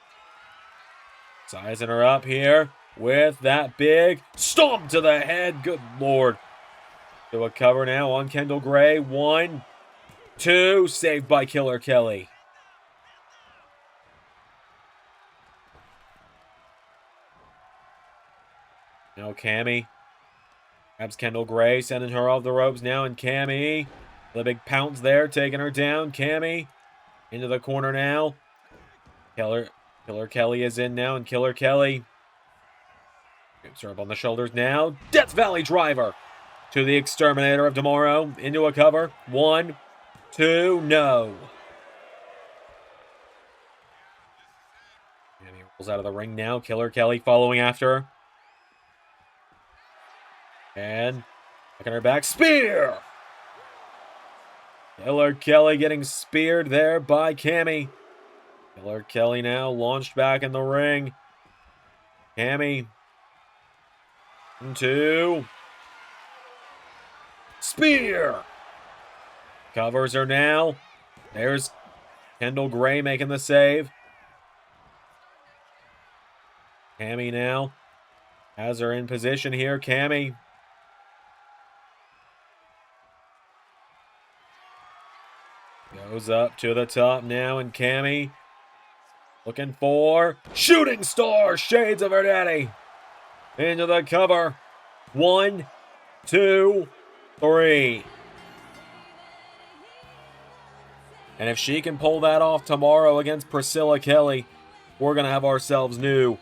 sizing her up here with that big stomp to the head. Good Lord. Do a cover now on Kendall Gray. 1, 2. Saved by Killer Kelly. Now Cammy grabs Kendall Gray, sending her off the ropes now. And Cammy, the big pounce there, taking her down. Cammy into the corner now. Killer Kelly is in now. And Killer Kelly gets her up on the shoulders now. Death Valley Driver to the Exterminator of Tomorrow. Into a cover. 1, 2, no. Cammy rolls out of the ring now. Killer Kelly following after her. And looking her back. Spear! Killer Kelly getting speared there by Cammy. Killer Kelly now launched back in the ring. Cammy. 1, 2. Spear! Covers her now. There's Kendall Gray making the save. Cammy now has her in position here. Cammy. Goes up to the top now, and Cammy looking for Shooting Star, Shades of Her Daddy. Into the cover. 1, 2, 3. And if she can pull that off tomorrow against Priscilla Kelly, we're going to have ourselves a new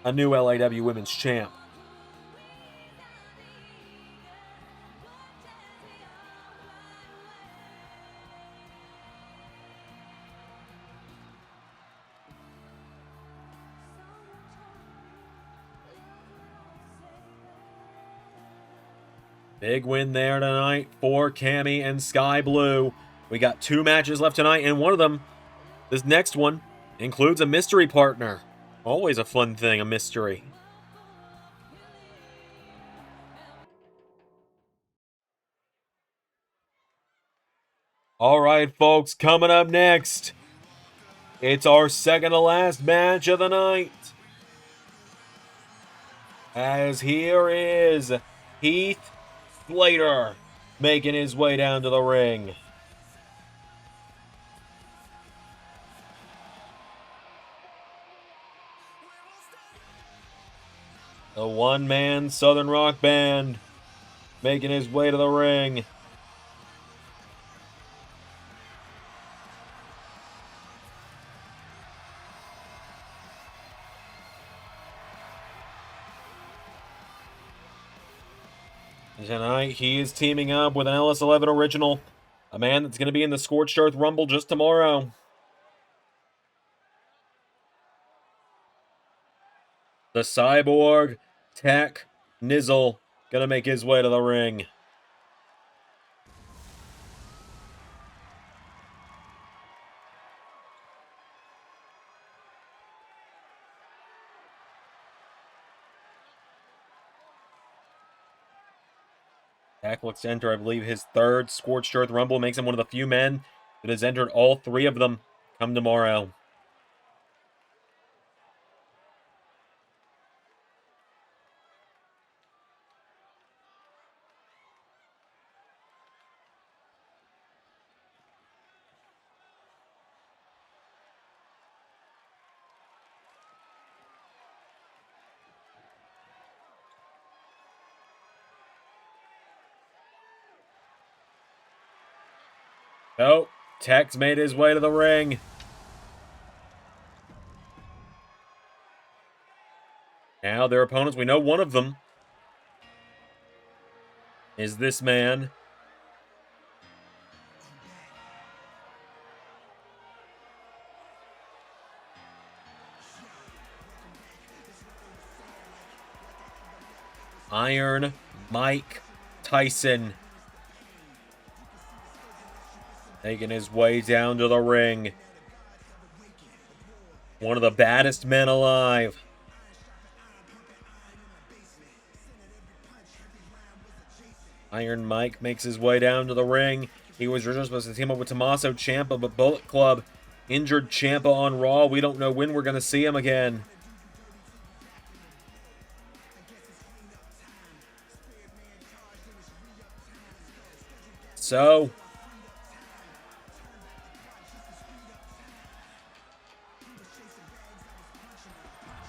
LAW Women's Champ. Big win there tonight for Cammy and Sky Blue. We got 2 matches left tonight, and one of them, this next one, includes a mystery partner. Always a fun thing, a mystery. All right, folks, coming up next, it's our second to last match of the night. As here is Heath Slater making his way down to the ring. The one-man Southern Rock Band making his way to the ring. Tonight, he is teaming up with an LS11 original, a man that's going to be in the Scorched Earth Rumble just tomorrow. The Cyborg Tech Nizzle going to make his way to the ring. Tech looks to enter, I believe, his third Scorched Earth Rumble. Makes him one of the few men that has entered all three of them come tomorrow. Oh, Tech's made his way to the ring. Now their opponents, we know one of them is this man. Iron Mike Tyson. Making his way down to the ring. One of the baddest men alive. Iron Mike makes his way down to the ring. He was originally supposed to team up with Tommaso Ciampa, but Bullet Club injured Ciampa on Raw. We don't know when we're going to see him again. So,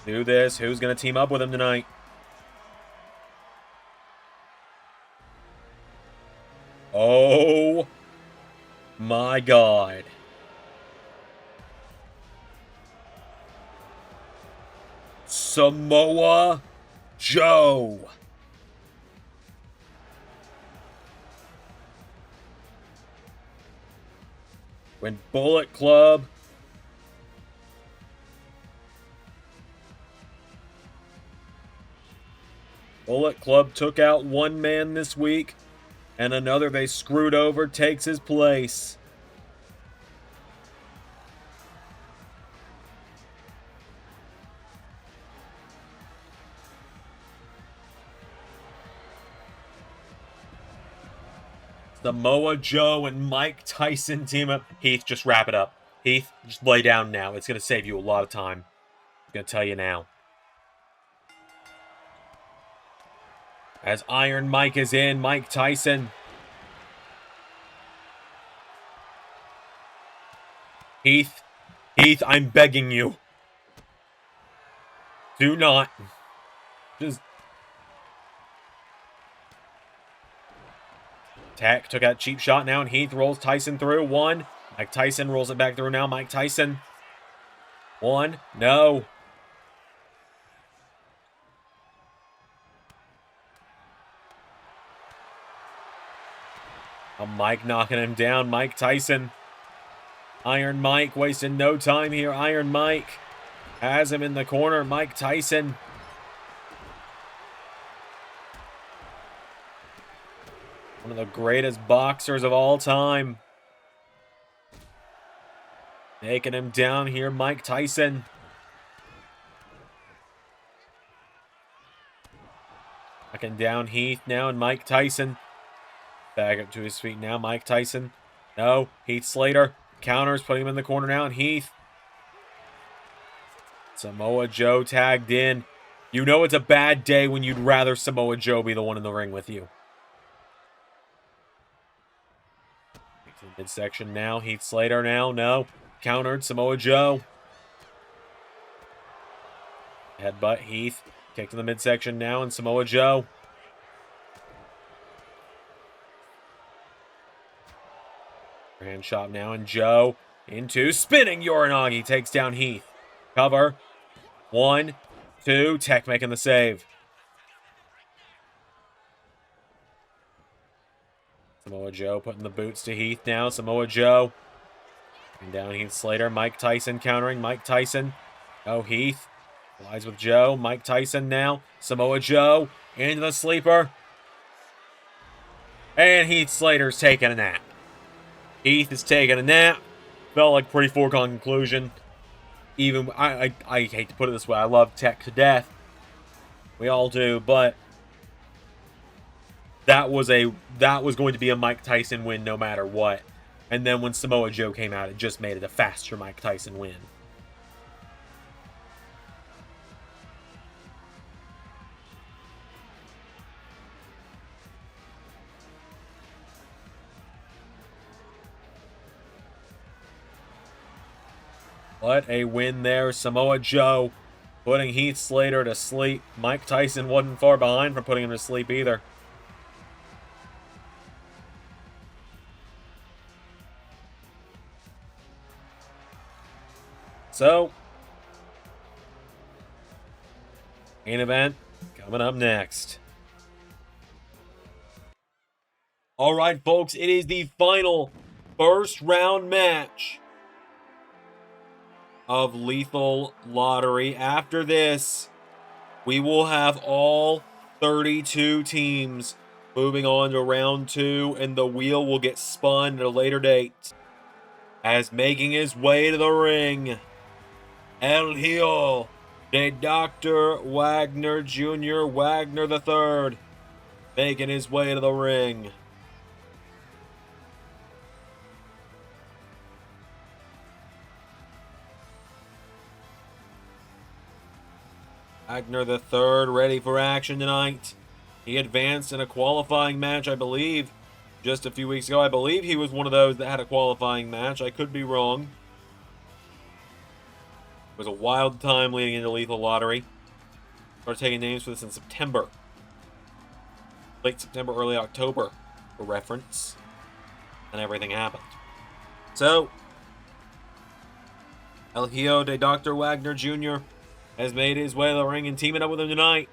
do this. Who's going to team up with him tonight? Oh my God. Samoa Joe. When Bullet Club took out one man this week, and another they screwed over takes his place. Samoa Joe and Mike Tyson team up. Heath, just wrap it up. Heath, just lay down now. It's going to save you a lot of time. I'm going to tell you now. As Iron Mike is in, Mike Tyson. Heath, I'm begging you. Do not. Just... Tech took out cheap shot now, and Heath rolls Tyson through. One. Mike Tyson rolls it back through now. Mike Tyson. One. No. Mike knocking him down. Mike Tyson. Iron Mike wasting no time here. Iron Mike has him in the corner. Mike Tyson. One of the greatest boxers of all time. Taking him down here, Mike Tyson. Knocking down Heath now, and Mike Tyson. Back up to his feet now, Mike Tyson. No, Heath Slater counters, putting him in the corner now, and Heath. Samoa Joe tagged in. You know it's a bad day when you'd rather Samoa Joe be the one in the ring with you. To the midsection now. Heath Slater now. No. Countered. Samoa Joe. Headbutt. Heath. Kick to the midsection now. And Samoa Joe. Hand shot now. And Joe into spinning Uranagi. Takes down Heath. Cover. 1, 2. Tech making the save. Samoa Joe putting the boots to Heath now. Samoa Joe. And down Heath Slater. Mike Tyson countering. Mike Tyson. Oh, Heath. Lies with Joe. Mike Tyson now. Samoa Joe. Into the sleeper. And Heath Slater's taking a nap. Heath is taking a nap. Felt like pretty foregone conclusion. Even, I hate to put it this way. I love Tech to death. We all do, but that was going to be a Mike Tyson win no matter what. And then when Samoa Joe came out, it just made it a faster Mike Tyson win. What a win there. Samoa Joe putting Heath Slater to sleep. Mike Tyson wasn't far behind from putting him to sleep either. So, main event coming up next. All right, folks, it is the final first round match of Lethal Lottery. After this, we will have all 32 teams moving on to round 2, and the wheel will get spun at a later date. As making his way to the ring, El Hijo de Dr. Wagner Jr. Wagner III, making his way to the ring. Wagner III ready for action tonight. He advanced in a qualifying match, I believe, just a few weeks ago. I believe he was one of those that had a qualifying match. I could be wrong. It was a wild time leading into Lethal Lottery. Started taking names for this in September. Late September, early October, for reference. And everything happened. So, El Hijo de Dr. Wagner Jr. has made his way to the ring, and teaming up with him tonight,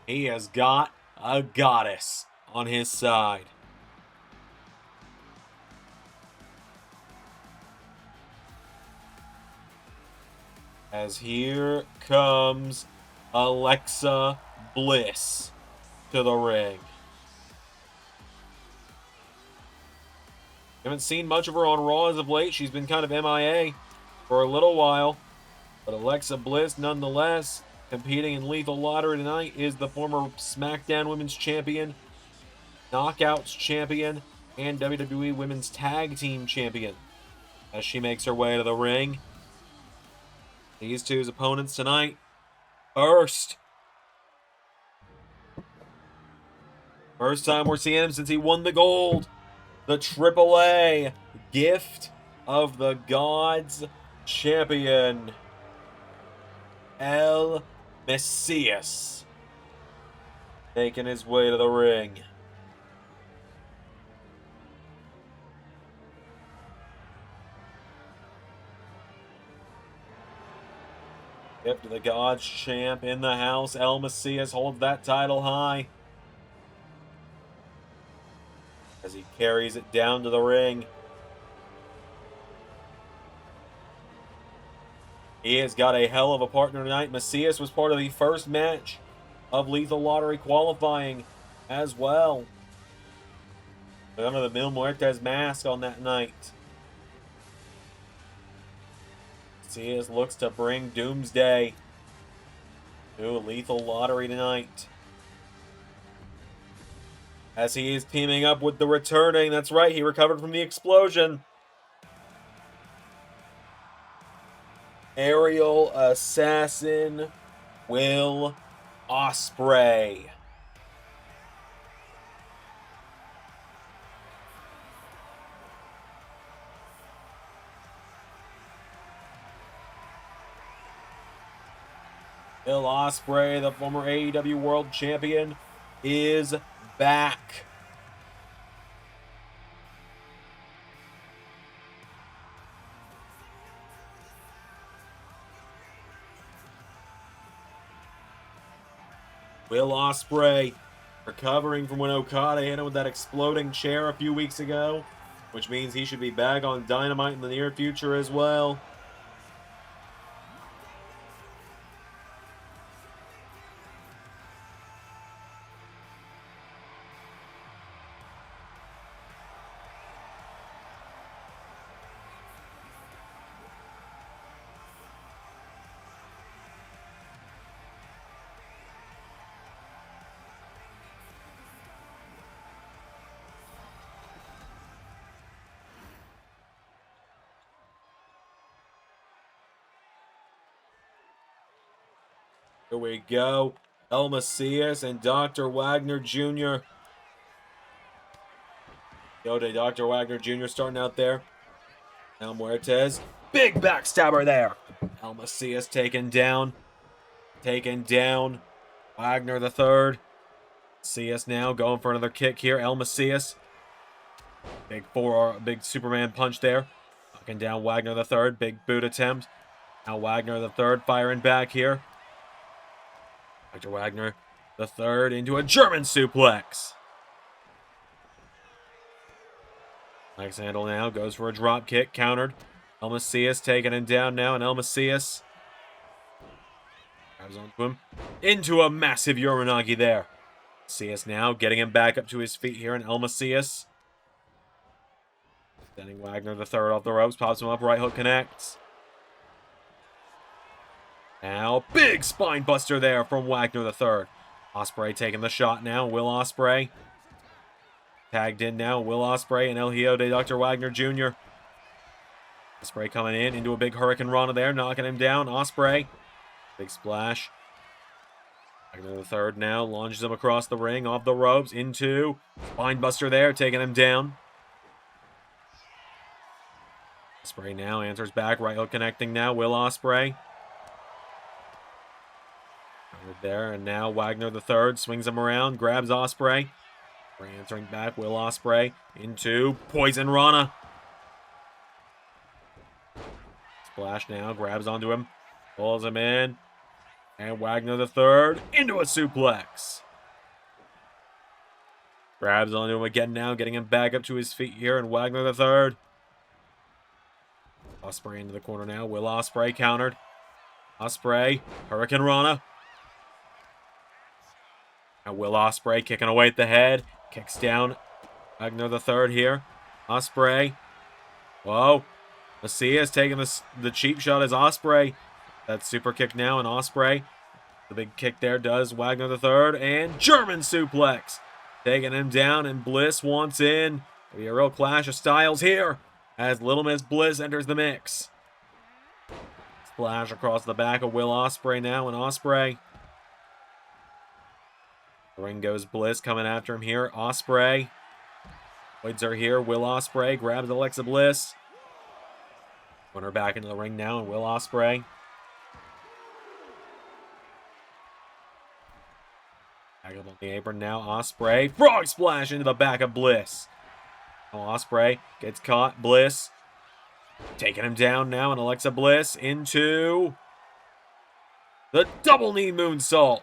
he has got a goddess on his side. As here comes Alexa Bliss to the ring. Haven't seen much of her on Raw as of late. She's been kind of MIA for a little while. But Alexa Bliss, nonetheless, competing in Lethal Lottery tonight, is the former SmackDown Women's Champion, Knockouts Champion, and WWE Women's Tag Team Champion. As she makes her way to the ring. These two's opponents tonight. First time we're seeing him since he won the gold. The AAA Gift of the Gods Champion, El Messias, making his way to the ring. Gift of the Gods champ in the house. El Messias holds that title high as he carries it down to the ring. He has got a hell of a partner tonight. Macias was part of the first match of Lethal Lottery qualifying as well. Under the Mil Muertes mask on that night. Macias looks to bring Doomsday to Lethal Lottery tonight. as he is teaming up with the returning. That's right, he recovered from the explosion. Aerial Assassin Will Ospreay. Will Ospreay, the former AEW World Champion, is back. Will Ospreay recovering from when Okada hit him with that exploding chair a few weeks ago, which means he should be back on Dynamite in the near future as well. Here we go. El Macias and Dr. Wagner Jr. Dr. Wagner Jr. starting out there. El Muertes. Big backstabber there. El Macias taken down. Wagner the third. Macias now going for another kick here. El Macias. Big Superman punch there. Knocking down Wagner the third. Big boot attempt. Now Wagner the third firing back here. Dr. Wagner the third into a German suplex. Max Handle now goes for a drop kick, countered. El Macias taking him down now, and El Macias grabs onto him into a massive Uranagi there. Macias now getting him back up to his feet here, and El Macias sending Wagner the third off the ropes, pops him up, right hook connects. Now, big spine buster there from Wagner the third. Ospreay taking the shot now. Will Ospreay tagged in now. Will Ospreay and El Hijo de Dr. Wagner Jr. Ospreay coming in into a big Hurricane Rana there, knocking him down. Ospreay, big splash. Wagner the third now launches him across the ring, off the ropes, into spine buster there, taking him down. Ospreay now answers back, right hook connecting now. Will Ospreay. There, and now Wagner the third swings him around, grabs Ospreay. Answering back, Will Ospreay into Poison Rana. Splash now, grabs onto him, pulls him in, and Wagner the third into a suplex. Grabs onto him again now, getting him back up to his feet here, and Wagner the third. Ospreay into the corner now. Will Ospreay countered. Ospreay, Hurricane Rana. Now Will Ospreay kicking away at the head. Kicks down Wagner the third here. Ospreay. Whoa. Macias taking the cheap shot as Ospreay. That super kick now, and Ospreay. The big kick there does Wagner the third. And German suplex. Taking him down, and Bliss wants in. There'll be a real clash of styles here as Little Miss Bliss enters the mix. Splash across the back of Will Ospreay now, and Ospreay. The ring goes Bliss coming after him here. Ospreay. Woods are here. Will Ospreay grabs Alexa Bliss. Put her back into the ring now, and Will Ospreay. Back up on the apron now. Ospreay. Frog splash into the back of Bliss. Now Ospreay gets caught. Bliss taking him down now, and Alexa Bliss into the double knee moonsault.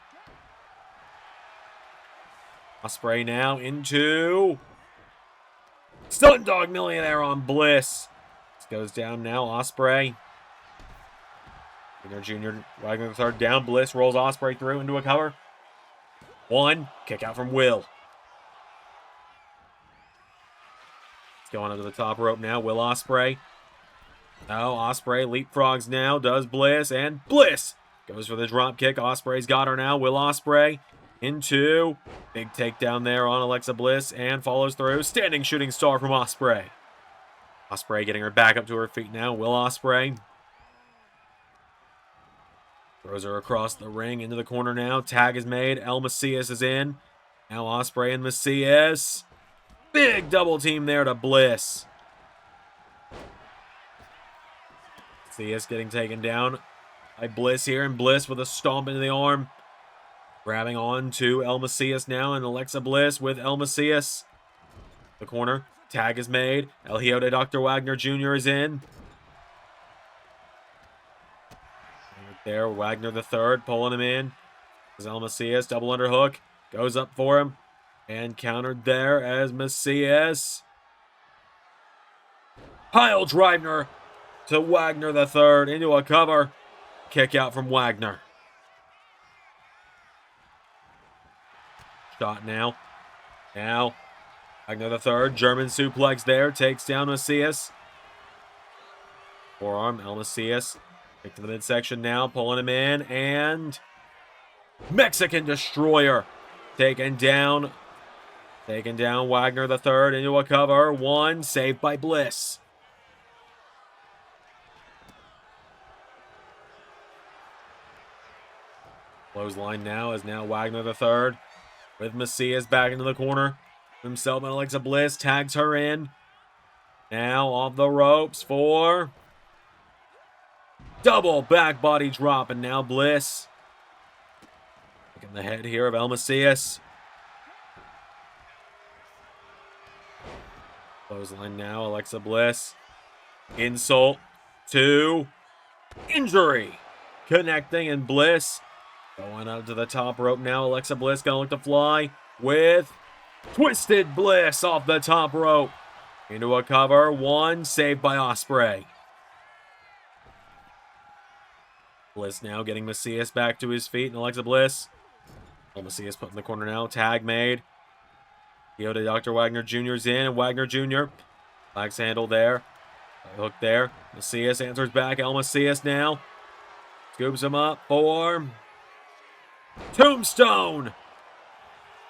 Ospreay now into Stun Dog Millionaire on Bliss. This goes down now. Ospreay. Wagner the third down. Bliss rolls Ospreay through into a cover. One. Kick out from Will. It's going under the top rope now. Will Ospreay. Oh, Ospreay leapfrogs now. Does Bliss. And Bliss goes for the drop kick. Ospreay's got her now. Will Ospreay into. Big takedown there on Alexa Bliss and follows through. Standing shooting star from Ospreay. Ospreay getting her back up to her feet now. Will Ospreay throws her across the ring into the corner now. Tag is made. El Macias is in. Now Ospreay and Macias. Big double team there to Bliss. Macias getting taken down by Bliss here, and Bliss with a stomp into the arm. Grabbing on to El Macias now, and Alexa Bliss with El Macias. The corner. Tag is made. El Hijo de Dr. Wagner Jr. is in. Right there, Wagner the third pulling him in. As El Macias, double underhook. Goes up for him. And countered there as Macias. Pile driver to Wagner the third into a cover. Kick out from Wagner. Shot now. Now, Wagner the third. German suplex there. Takes down Macias. Forearm, El Macias. Kick to the midsection now. Pulling him in. And Mexican Destroyer. Taken down. Taken down Wagner the third into a cover. One. Saved by Bliss. Clothesline now is now Wagner the third. With Macias back into the corner. Himself and Alexa Bliss tags her in. Now off the ropes for double back body drop. And now Bliss. Taking the head here of El Macias. Clothesline now, Alexa Bliss. Insult to injury. Connecting, and Bliss going up to the top rope now. Alexa Bliss gonna look to fly with Twisted Bliss off the top rope. Into a cover. One. Saved by Ospreay. Bliss now getting Macias back to his feet. And Alexa Bliss. Macias put in the corner now. Tag made. Hijo de Dr. Wagner Jr.'s in. And Wagner Jr. Axe handle there. Hook there. Macias answers back. El Macias now. Scoops him up for Tombstone.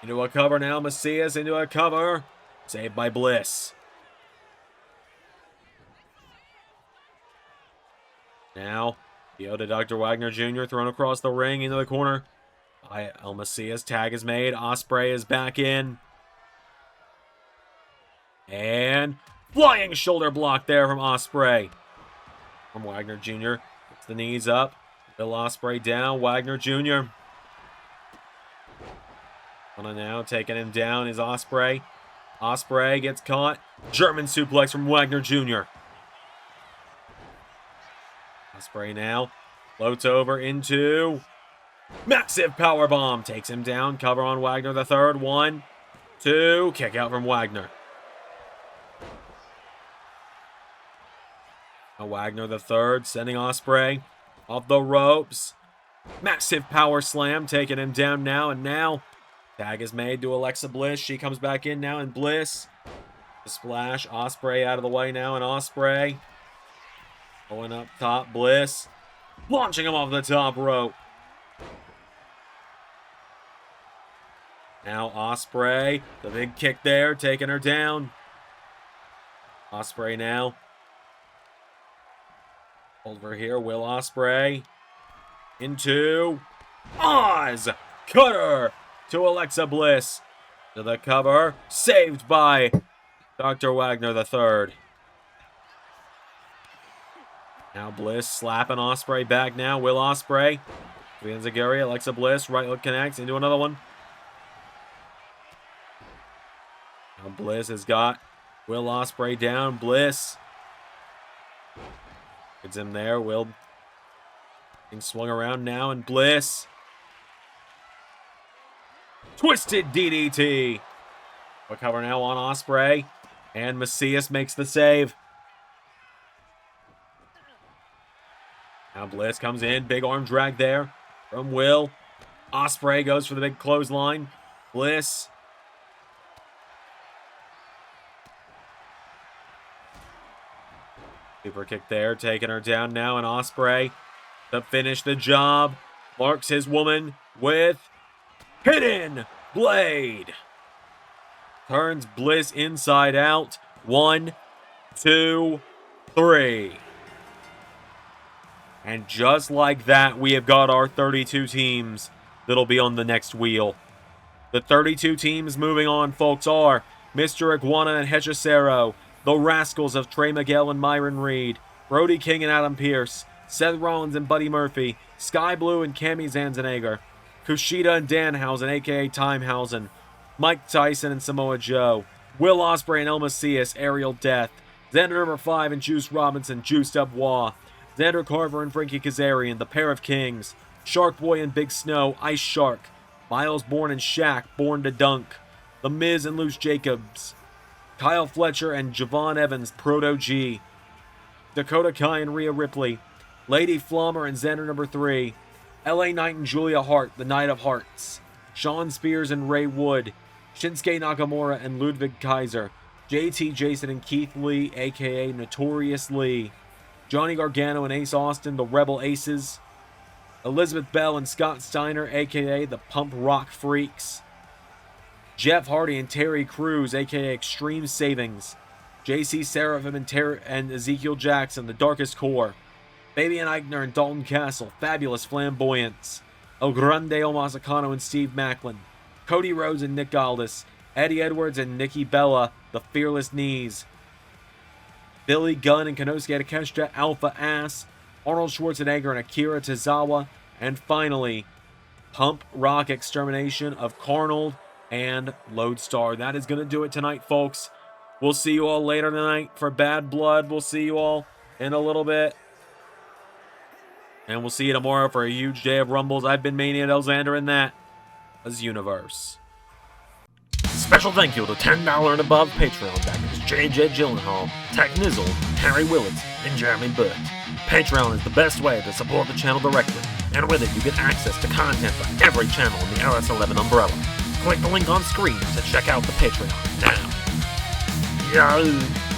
Into a cover now. Macias into a cover. Saved by Bliss. Now, Hijo de Dr. Wagner Jr. thrown across the ring into the corner. By El Macias. Tag is made. Ospreay is back in. And flying shoulder block there from Ospreay. From Wagner Jr. Gets the knees up. Bill Ospreay down. Wagner Jr. On now, taking him down is Ospreay. Ospreay gets caught. German suplex from Wagner Jr. Ospreay now floats over into massive powerbomb. Takes him down. Cover on Wagner the third. 1, 2. Kick out from Wagner. Now Wagner the third sending Ospreay off the ropes. Massive power slam. Taking him down now. And now tag is made to Alexa Bliss. She comes back in now, and Bliss. The splash. Ospreay out of the way now, and Ospreay going up top. Bliss launching him off the top rope. Now Ospreay, the big kick there, taking her down. Ospreay now. Over here, Will Ospreay into Oz Cutter to Alexa Bliss. To the cover, saved by Dr. Wagner the third. Now Bliss slapping Ospreay back now. Will Ospreay. Enziguri, Alexa Bliss. Right hook connects into another one. Now Bliss has got Will Ospreay down. Bliss gets him there. Will being swung around now, and Bliss. Twisted DDT. A cover now on Ospreay. And Macias makes the save. Now Bliss comes in. Big arm drag there from Will. Ospreay goes for the big clothesline. Bliss. Super kick there. Taking her down now. And Ospreay to finish the job. Marks his woman with Hidden Blade. Turns Bliss inside out. 1, 2, 3. And just like that, we have got our 32 teams that'll be on the next wheel. The 32 teams moving on, folks, are Mr. Iguana and Hechicero, the Rascals of Trey Miguel and Myron Reed, Brody King and Adam Pearce, Seth Rollins and Buddy Murphy, Sky Blue and Cammy Zanzenegger, Kushida and Danhausen, a.k.a. Timehausen, Mike Tyson and Samoa Joe, Will Ospreay and El Macias, Aerial Death, Xander number 5 and Juice Robinson, Juice Dubois, Xander Carver and Frankie Kazarian, the Pair of Kings, Shark Boy and Big Snow, Ice Shark, Miles Bourne and Shaq, Born to Dunk, The Miz and Luce Jacobs, Kyle Fletcher and Javon Evans, Proto G, Dakota Kai and Rhea Ripley, Lady Flommer and Xander number 3, LA Knight and Julia Hart, the Knight of Hearts, Sean Spears and Ray Wood, Shinsuke Nakamura and Ludwig Kaiser, JT Jason and Keith Lee, aka Notorious Lee, Johnny Gargano and Ace Austin, the Rebel Aces, Elizabeth Bell and Scott Steiner, aka the Pump Rock Freaks, Jeff Hardy and Terry Crews, aka Extreme Savings, JC Seraphim and Ezekiel Jackson, the Darkest Core, Fabian Eichner and Dalton Castle, Fabulous Flamboyance, El Grande El Mazacano and Steve Macklin, Cody Rhodes and Nick Aldis, Eddie Edwards and Nikki Bella, the Fearless Knees, Billy Gunn and Konosuke Takeshita, Alpha Ass, Arnold Schwarzenegger and Akira Tozawa, and finally, Pump Rock Extermination of Carnold and Lodestar. That is going to do it tonight, folks. We'll see you all later tonight for Bad Blood. We'll see you all in a little bit. And we'll see you tomorrow for a huge day of Rumbles. I've been Mania Alexander, and that is Universe. Special thank you to $10 and above Patreon backers JJ Gyllenhaal, Tech Nizzle, Harry Willetts, and Jeremy Burt. Patreon is the best way to support the channel directly, and with it you get access to content for every channel in the LS11 umbrella. Click the link on screen to check out the Patreon now. Yahoo!